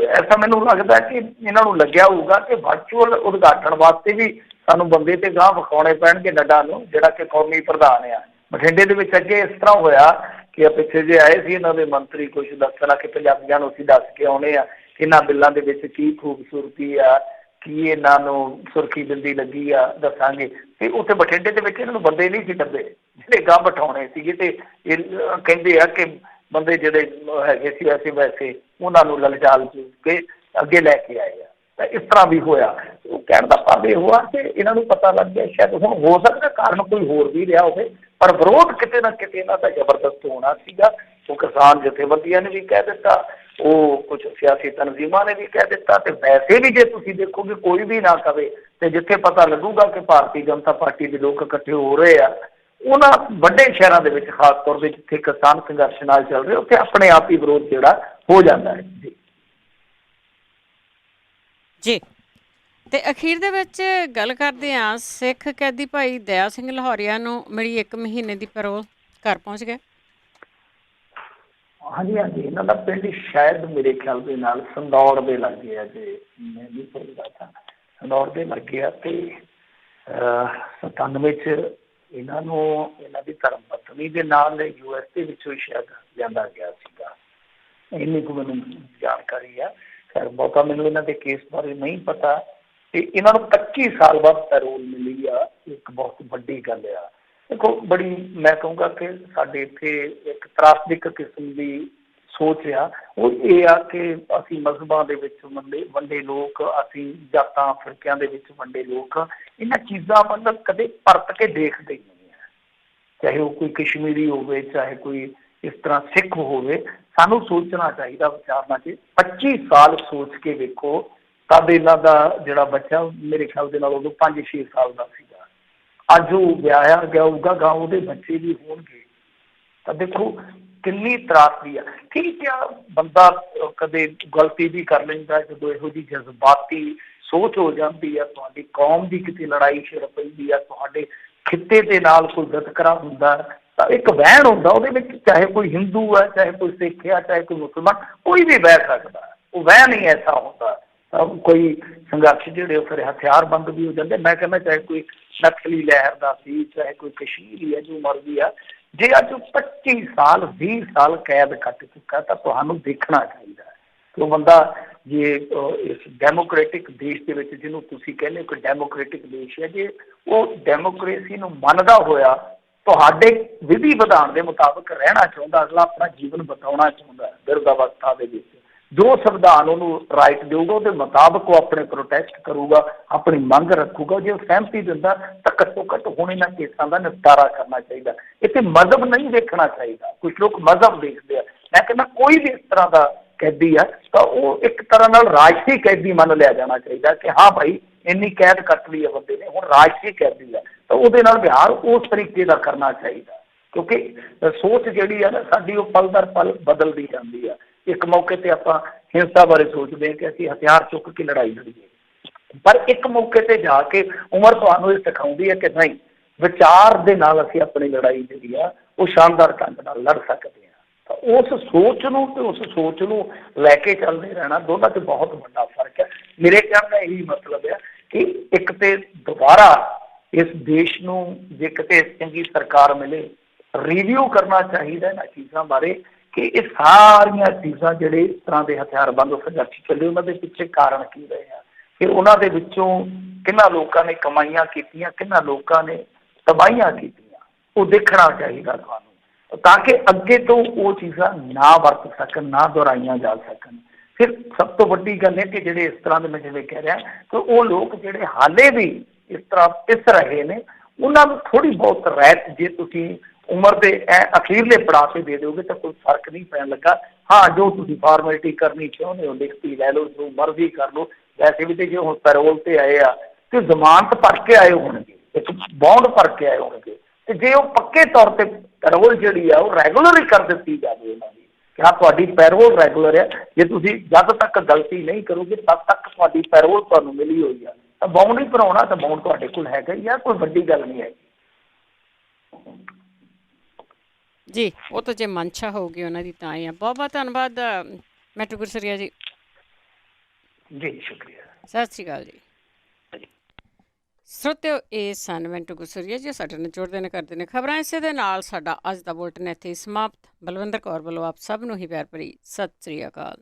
ਐਸਾ ਮੈਨੂੰ ਲੱਗਦਾ ਕਿ ਇਹਨਾਂ ਨੂੰ ਲੱਗਿਆ ਹੋਊਗਾ ਕਿ ਵਰਚੁਅਲ ਉਦਘਾਟਨ ਵਾਸਤੇ ਵੀ ਸਾਨੂੰ ਬੰਦੇ ਤੇ ਗਾਂਹ ਵਿਖਾਉਣੇ ਪੈਣਗੇ ਨੱਡਾ ਨੂੰ, ਜਿਹੜਾ ਕਿ ਕੌਮੀ ਪ੍ਰਧਾਨ ਆ। ਬਠਿੰਡੇ ਦੇ ਵਿੱਚ ਅੱਗੇ ਇਸ ਤਰ੍ਹਾਂ ਹੋਇਆ ਕਿ ਪਿੱਛੇ ਜੇ ਆਏ ਸੀ ਇਹਨਾਂ ਦੇ ਮੰਤਰੀ, ਕੁਛ ਦੱਸਣਾ ਕਿ ਪੰਜਾਬੀਆਂ ਨੂੰ ਅਸੀਂ ਦੱਸ ਕੇ ਆਉਣੇ ਆ ਕਿ ਇਹਨਾਂ ਬਿੱਲਾਂ ਦੇ ਵਿੱਚ ਕੀ ਖੂਬਸੂਰਤੀ ਆ, ਕੀ ਇਹਨਾਂ ਨੂੰ ਸੁਰਖੀ ਬਿੰਦੀ ਲੱਗੀ ਆ, ਦੱਸਾਂਗੇ। ਤੇ ਉੱਥੇ ਬਠਿੰਡੇ ਦੇ ਵਿੱਚ ਇਹਨਾਂ ਨੂੰ ਬੰਦੇ ਨਹੀਂ ਸੀ ਲੱਭੇ ਜਿਹੜੇ ਗਾਂਹ ਬਿਠਾਉਣੇ ਸੀਗੇ। ਤੇ ਇਹ ਕਹਿੰਦੇ ਆ ਕਿ ਬੰਦੇ ਜਿਹੜੇ ਹੈਗੇ ਸੀ ਵੈਸੇ ਵੈਸੇ ਉਹਨਾਂ ਨੂੰ ਲਲਚਾਲ ਕੇ ਅੱਗੇ ਲੈ ਕੇ ਆਏ ਆ। ਤਾਂ ਇਸ ਤਰ੍ਹਾਂ ਵੀ ਹੋਇਆ। ਉਹ ਕਹਿਣ ਦਾ ਭਾਵ ਇਹ ਹੋਆ ਕਿ ਇਹਨਾਂ ਨੂੰ ਪਤਾ ਲੱਗ ਗਿਆ, ਸ਼ਾਇਦ ਹੁਣ ਹੋ ਸਕਦਾ ਕਾਰਨ ਕੋਈ ਹੋਰ ਵੀ ਰਿਹਾ ਹੋਵੇ, ਪਰ ਵਿਰੋਧ ਕਿਤੇ ਨਾ ਕਿਤੇ ਇਹਨਾਂ ਦਾ ਜ਼ਬਰਦਸਤ ਹੋਣਾ ਸੀਗਾ। ਉਹ ਕਿਸਾਨ ਜਥੇਬੰਦੀਆਂ ਨੇ ਵੀ ਕਹਿ ਦਿੱਤਾ, ਉਹ ਕੁਝ ਸਿਆਸੀ ਤਨਜ਼ੀਮਾਂ ਨੇ ਵੀ ਕਹਿ ਦਿੱਤਾ। ਤੇ ਵੈਸੇ ਵੀ ਜੇ ਤੁਸੀਂ ਦੇਖੋਗੇ ਕੋਈ ਵੀ ਨਾ ਕਵੇ, ਤੇ ਜਿੱਥੇ ਪਤਾ ਲੱਗੂਗਾ ਕਿ ਭਾਰਤੀ ਜਨਤਾ ਪਾਰਟੀ ਦੇ ਲੋਕ ਇਕੱਠੇ ਹੋ ਰਹੇ ਆ, ਉਹਨਾਂ ਵੱਡੇ ਸ਼ਹਿਰਾਂ ਦੇ ਵਿੱਚ ਖਾਸ ਤੌਰ 'ਤੇ ਜਿੱਥੇ ਕਿਸਾਨ ਸੰਘਰਸ਼ ਨਾਲ ਚੱਲ ਰਹੇ, ਉੱਥੇ ਆਪਣੇ ਆਪ ਹੀ ਵਿਰੋਧ ਜਿਹੜਾ ਹੋ ਜਾਂਦਾ ਹੈ ਜੀ। ਜੀ, ਤੇ ਅਖੀਰ ਦੇ ਵਿੱਚ ਗੱਲ ਕਰਦੇ ਹਾਂ, ਸਿੱਖ ਕੈਦੀ ਭਾਈ ਦਇਆ ਸਿੰਘ ਲਾਹੌਰੀਆ ਨੂੰ ਮਿਲੀ 1 ਮਹੀਨੇ ਦੀ ਪੈਰੋਲ, ਘਰ ਪਹੁੰਚ ਗਏ। ਹਾਂਜੀ ਹਾਂਜੀ, ਇਹਨਾਂ ਦਾ ਪਿੰਡ ਸ਼ਾਇਦ ਮੇਰੇ ਖਿਆਲ ਦੇ ਨਾਲ ਸੰਦੌੜ ਦੇ ਲਾਗੇ ਆ, ਜੇ ਮੈਂ ਵੀ ਭੁੱਲਦਾ ਤਾਂ ਸੰਦੌੜ ਦੇ ਲਾਗੇ ਆ। ਤੇ 97 'ਚ ਇਹਨਾਂ ਨੂੰ ਇਹਨਾਂ ਦੀ ਧਰਮ ਪਤਨੀ ਦੇ ਨਾਲ US ਦੇ ਵਿੱਚੋਂ ਸ਼ਾਇਦ ਲਿਆਂਦਾ ਗਿਆ ਸੀਗਾ, ਇੰਨੀ ਕੁ ਮੈਨੂੰ ਜਾਣਕਾਰੀ ਆ। ਖੈਰ ਬਹੁਤਾ ਮੈਨੂੰ ਇਹਨਾਂ ਦੇ ਕੇਸ ਬਾਰੇ ਨਹੀਂ ਪਤਾ। ਤੇ ਇਹਨਾਂ ਨੂੰ 25 ਸਾਲ ਬਾਅਦ ਪੈਰੋਲ ਮਿਲੀ ਆ, ਇੱਕ ਬਹੁਤ ਵੱਡੀ ਗੱਲ ਆ। ਦੇਖੋ ਬੜੀ ਮੈਂ ਕਹੂੰਗਾ ਕਿ ਸਾਡੇ ਇੱਥੇ ਇੱਕ ਤਰਾਸਦਿਕ ਕਿਸਮ ਦੀ ਸੋਚ ਆ, ਉਹ ਇਹ ਆ ਕਿ ਅਸੀਂ ਮਜ਼ਹਬਾਂ ਦੇ ਵਿੱਚ ਵੰਡੇ ਲੋਕ, ਅਸੀਂ ਜਾਤਾਂ ਫਿਰਕਿਆਂ ਦੇ ਵਿੱਚ ਵੰਡੇ ਲੋਕ, ਇਹਨਾਂ ਚੀਜ਼ਾਂ ਮਤਲਬ ਕਦੇ ਪਰਤ ਕੇ ਦੇਖਦੇ ਨਹੀਂ ਆ। ਚਾਹੇ ਉਹ ਕੋਈ ਕਸ਼ਮੀਰੀ ਹੋਵੇ, ਚਾਹੇ ਕੋਈ ਇਸ ਤਰ੍ਹਾਂ ਸਿੱਖ ਹੋਵੇ, ਸਾਨੂੰ ਸੋਚਣਾ ਚਾਹੀਦਾ, ਵਿਚਾਰਨਾ ਚਾਹੀਦਾ। 25 ਸਾਲ ਸੋਚ ਕੇ ਵੇਖੋ, ਤਦ ਇਹਨਾਂ ਦਾ ਜਿਹੜਾ ਬੱਚਾ ਮੇਰੇ ਖਿਆਲ ਦੇ ਨਾਲ ਉਦੋਂ 5-6 ਸਾਲ ਦਾ ਸੀਗਾ, ਅੱਜ ਉਹ ਵਿਆਹਿਆ ਗਿਆ ਹੋਊਗਾ, ਗਾਂ ਉਹਦੇ ਬੱਚੇ ਵੀ ਹੋਣਗੇ। ਤਾਂ ਦੇਖੋ ਕਿੰਨੀ ਤਰਾਸਦੀ ਆ। ਠੀਕ ਆ, ਬੰਦਾ ਕਦੇ ਗਲਤੀ ਵੀ ਕਰ ਲੈਂਦਾ ਜਦੋਂ ਇਹੋ ਜਿਹੀ ਜਜ਼ਬਾਤੀ ਸੋਚ ਹੋ ਜਾਂਦੀ ਆ, ਤੁਹਾਡੀ ਕੌਮ ਦੀ ਕਿਤੇ ਲੜਾਈ ਛਿੜ ਪੈਂਦੀ ਆ, ਤੁਹਾਡੇ ਖਿੱਤੇ ਦੇ ਨਾਲ ਕੋਈ ਵਿਤਕਰਾ ਹੁੰਦਾ, ਤਾਂ ਇੱਕ ਵਹਿਣ ਹੁੰਦਾ ਉਹਦੇ ਵਿੱਚ, ਚਾਹੇ ਕੋਈ ਹਿੰਦੂ ਹੈ, ਚਾਹੇ ਕੋਈ ਸਿੱਖ ਆ, ਚਾਹੇ ਕੋਈ ਮੁਸਲਮਾਨ, ਕੋਈ ਵੀ ਬਹਿ ਸਕਦਾ। ਉਹ ਵਹਿਣ ਹੀ ਐਸਾ ਹੁੰਦਾ। ਕੋਈ ਸੰਘਰਸ਼ ਜਿਹੜੇ ਉਹ ਫਿਰ ਹਥਿਆਰਬੰਦ ਵੀ ਹੋ ਜਾਂਦੇ। ਮੈਂ ਕਹਿੰਦਾ ਚਾਹੇ ਕੋਈ ਨਕਸਲੀ ਲਹਿਰ ਦਾ ਸੀ, ਚਾਹੇ ਕੋਈ ਕਸ਼ਮੀਰੀ ਹੈ, ਜੋ ਮਰਜ਼ੀ ਆ, ਜੇ ਅੱਜ 25 ਸਾਲ 20 ਸਾਲ ਕੈਦ ਕੱਟ ਚੁੱਕਾ, ਤਾਂ ਤੁਹਾਨੂੰ ਦੇਖਣਾ ਚਾਹੀਦਾ ਕਿ ਉਹ ਬੰਦਾ ਜੇ ਇਸ ਡੈਮੋਕ੍ਰੈਟਿਕ ਦੇਸ਼ ਦੇ ਵਿੱਚ, ਜਿਹਨੂੰ ਤੁਸੀਂ ਕਹਿੰਦੇ ਹੋ ਕਿ ਡੈਮੋਕ੍ਰੈਟਿਕ ਦੇਸ਼ ਹੈ, ਜੇ ਉਹ ਡੈਮੋਕ੍ਰੇਸੀ ਨੂੰ ਮੰਨਦਾ ਹੋਇਆ ਤੁਹਾਡੇ ਵਿਧੀ ਵਿਧਾਨ ਦੇ ਮੁਤਾਬਕ ਰਹਿਣਾ ਚਾਹੁੰਦਾ, ਅਗਲਾ ਆਪਣਾ ਜੀਵਨ ਬਿਤਾਉਣਾ ਚਾਹੁੰਦਾ ਬਿਰਧ ਅਵਸਥਾ ਦੇ ਵਿੱਚ, ਜੋ ਸੰਵਿਧਾਨ ਉਹਨੂੰ ਰਾਈਟ ਦੇਊਗਾ ਉਹਦੇ ਮੁਤਾਬਕ ਉਹ ਆਪਣੇ ਪ੍ਰੋਟੈਸਟ ਕਰੂਗਾ, ਆਪਣੀ ਮੰਗ ਰੱਖੂਗਾ। ਜੇ ਉਹ ਸਹਿਮਤੀ ਦਿੰਦਾ ਤਾਂ ਘੱਟੋ ਘੱਟ ਹੁਣ ਇਹਨਾਂ ਕੇਸਾਂ ਦਾ ਨਿਪਟਾਰਾ ਕਰਨਾ ਚਾਹੀਦਾ। ਇੱਥੇ ਮਜ਼ਹਬ ਨਹੀਂ ਦੇਖਣਾ ਚਾਹੀਦਾ। ਕੁਝ ਲੋਕ ਮਜ਼ਹਬ ਦੇਖਦੇ ਆ, ਮੈਂ ਕਹਿੰਦਾ ਕੋਈ ਵੀ ਇਸ ਤਰ੍ਹਾਂ ਦਾ ਕੈਦੀ ਆ ਤਾਂ ਉਹ ਇੱਕ ਤਰ੍ਹਾਂ ਨਾਲ ਰਾਜਸੀ ਕੈਦੀ ਮੰਨ ਲਿਆ ਜਾਣਾ ਚਾਹੀਦਾ ਕਿ ਹਾਂ ਭਾਈ ਇੰਨੀ ਕੈਦ ਕੱਟ ਲਈ ਹੈ ਬੰਦੇ ਨੇ, ਹੁਣ ਰਾਜਸੀ ਕੈਦੀ ਆ, ਤਾਂ ਉਹਦੇ ਨਾਲ ਵਿਹਾਰ ਉਸ ਤਰੀਕੇ ਦਾ ਕਰਨਾ ਚਾਹੀਦਾ। ਕਿਉਂਕਿ ਸੋਚ ਜਿਹੜੀ ਆ ਨਾ ਸਾਡੀ ਉਹ ਪਲ ਦਰ ਪਲ ਬਦਲਦੀ ਜਾਂਦੀ ਆ। ਇੱਕ ਮੌਕੇ ਤੇ ਆਪਾਂ ਹਿੰਸਾ ਬਾਰੇ ਸੋਚਦੇ ਹਾਂ ਕਿ ਅਸੀਂ ਹਥਿਆਰ ਚੁੱਕ ਕੇ ਲੜਾਈ ਲੜੀਏ, ਪਰ ਇੱਕ ਮੌਕੇ ਤੇ ਜਾ ਕੇ ਉਮਰ ਤੁਹਾਨੂੰ ਇਹ ਸਿਖਾਉਂਦੀ ਹੈ ਕਿ ਨਹੀਂ, ਵਿਚਾਰ ਦੇ ਨਾਲ ਅਸੀਂ ਆਪਣੀ ਲੜਾਈ ਜਿਹੜੀ ਆ ਉਹ ਸ਼ਾਨਦਾਰ ਢੰਗ ਨਾਲ ਲੜ ਸਕਦੇ ਹਾਂ। ਤਾਂ ਉਸ ਸੋਚ ਨੂੰ ਲੈ ਕੇ ਚੱਲਦੇ ਰਹਿਣਾ, ਦੋਨਾਂ 'ਚ ਬਹੁਤ ਵੱਡਾ ਫਰਕ ਹੈ। ਮੇਰੇ ਕਹਿਣ ਦਾ ਇਹੀ ਮਤਲਬ ਹੈ ਕਿ ਇੱਕ ਤੇ ਦੁਬਾਰਾ ਇਸ ਦੇਸ਼ ਨੂੰ ਜੇ ਕਿਤੇ ਚੰਗੀ ਸਰਕਾਰ ਮਿਲੇ, ਰਿਵਿਊ ਕਰਨਾ ਚਾਹੀਦਾ ਇਹਨਾਂ ਚੀਜ਼ਾਂ ਬਾਰੇ ਕਿ ਇਹ ਸਾਰੀਆਂ ਚੀਜ਼ਾਂ ਜਿਹੜੇ ਇਸ ਤਰ੍ਹਾਂ ਦੇ ਹਥਿਆਰਬੰਦ ਸੰਘਰਸ਼ ਚੱਲੇ ਉਹਨਾਂ ਦੇ ਪਿੱਛੇ ਕਾਰਨ ਕੀ ਰਹੇ ਆ, ਫਿਰ ਉਹਨਾਂ ਦੇ ਵਿੱਚੋਂ ਕਿੰਨਾ ਲੋਕਾਂ ਨੇ ਕਮਾਈਆਂ ਕੀਤੀਆਂ, ਕਿੰਨਾ ਲੋਕਾਂ ਨੇ ਤਬਾਹੀਆਂ ਕੀਤੀਆਂ, ਉਹ ਦੇਖਣਾ ਚਾਹੀਦਾ ਤੁਹਾਨੂੰ, ਤਾਂ ਕਿ ਅੱਗੇ ਤੋਂ ਉਹ ਚੀਜ਼ਾਂ ਨਾ ਵਰਤ ਸਕਣ, ਨਾ ਦੁਹਰਾਈਆਂ ਜਾ ਸਕਣ। ਫਿਰ ਸਭ ਤੋਂ ਵੱਡੀ ਗੱਲ ਹੈ ਕਿ ਜਿਹੜੇ ਇਸ ਤਰ੍ਹਾਂ ਦੇ ਮੈਂ ਜਿਵੇਂ ਕਹਿ ਰਿਹਾ ਕਿ ਉਹ ਲੋਕ ਜਿਹੜੇ ਹਾਲੇ ਵੀ ਇਸ ਤਰ੍ਹਾਂ ਪਿਸ ਰਹੇ ਨੇ, ਉਹਨਾਂ ਨੂੰ ਥੋੜ੍ਹੀ ਬਹੁਤ ਰਹਿਤ ਜੇ ਤੁਸੀਂ ਉਮਰ ਦੇ ਅਖੀਰਲੇ ਪੜਾਅ 'ਤੇ ਦੇ ਦਿਓਗੇ ਤਾਂ ਕੋਈ ਫਰਕ ਨਹੀਂ ਪੈਣ ਲੱਗਾ। ਹਾਂ, ਜੋ ਤੁਸੀਂ ਫਾਰਮੈਲਿਟੀ ਕਰਨੀ ਚਾਹੁੰਦੇ ਹੋ ਲਿਖਤੀ ਲੈ ਲਓ, ਜੋ ਮਰਜ਼ੀ ਕਰ ਲਓ। ਵੈਸੇ ਵੀ ਤੇ ਜੇ ਹੁਣ ਪੈਰੋਲ 'ਤੇ ਆਏ ਆ ਤੇ ਜ਼ਮਾਨਤ ਭਰ ਕੇ ਆਏ ਹੋਣਗੇ, ਇੱਕ ਬੌਂਡ ਭਰ ਕੇ ਆਏ ਹੋਣਗੇ, ਤੇ ਜੇ ਉਹ ਪੱਕੇ ਤੌਰ 'ਤੇ ਪੈਰੋਲ ਜਿਹੜੀ ਆ ਉਹ ਰੈਗੂਲਰ ਹੀ ਕਰ ਦਿੱਤੀ ਜਾਵੇ ਉਹਨਾਂ ਦੀ ਕਿ ਹਾਂ ਤੁਹਾਡੀ ਪੈਰੋਲ ਰੈਗੂਲਰ ਹੈ, ਜੇ ਤੁਸੀਂ ਜਦ ਤੱਕ ਗਲਤੀ ਨਹੀਂ ਕਰੋਗੇ ਤਦ ਤੱਕ ਤੁਹਾਡੀ ਪੈਰੋਲ ਤੁਹਾਨੂੰ ਮਿਲੀ ਹੋਈ ਆ, ਤਾਂ ਬੌਂਡ ਹੀ ਭਰਾਉਣਾ, ਤਾਂ ਬੌਂਡ ਤੁਹਾਡੇ ਕੋਲ ਹੈਗਾ ਹੀ ਆ, ਕੋਈ ਵੱਡੀ ਗੱਲ ਨਹੀਂ ਹੈਗੀ ਜੀ। ਉਹ ਤਾਂ ਜੇ ਮਨਸ਼ਾ ਹੋਊਗੀ ਉਹਨਾਂ ਦੀ ਤਾਂ ਹੀ ਆ। ਬਹੁਤ ਬਹੁਤ ਧੰਨਵਾਦ ਮੈਟਰ ਗੁਰਸਰੀਆ ਜੀ। ਜੀ ਸ਼ੁਕਰੀਆ। ਸਤਿ ਸ਼੍ਰੀ ਅਕਾਲ ਜੀ। ਸਰੋਤਿਓ, ਇਹ ਸਨ ਮੈਂਟੂ ਗੁਰਸਰੀਆ ਜੀ, ਸਾਡੇ ਨਾਲ ਜੁੜਦੇ ਨੇ, ਕਰਦੇ ਨੇ ਖਬਰਾਂ। ਇਸੇ ਦੇ ਨਾਲ ਸਾਡਾ ਅੱਜ ਦਾ ਬੁਲਟਨ ਇੱਥੇ ਹੀ ਸਮਾਪਤ। ਬਲਵਿੰਦਰ ਕੌਰ ਵੱਲੋਂ ਆਪ ਸਭ ਨੂੰ ਹੀ ਪਿਆਰ ਭਰੀ ਸਤਿ ਸ਼੍ਰੀ ਅਕਾਲ।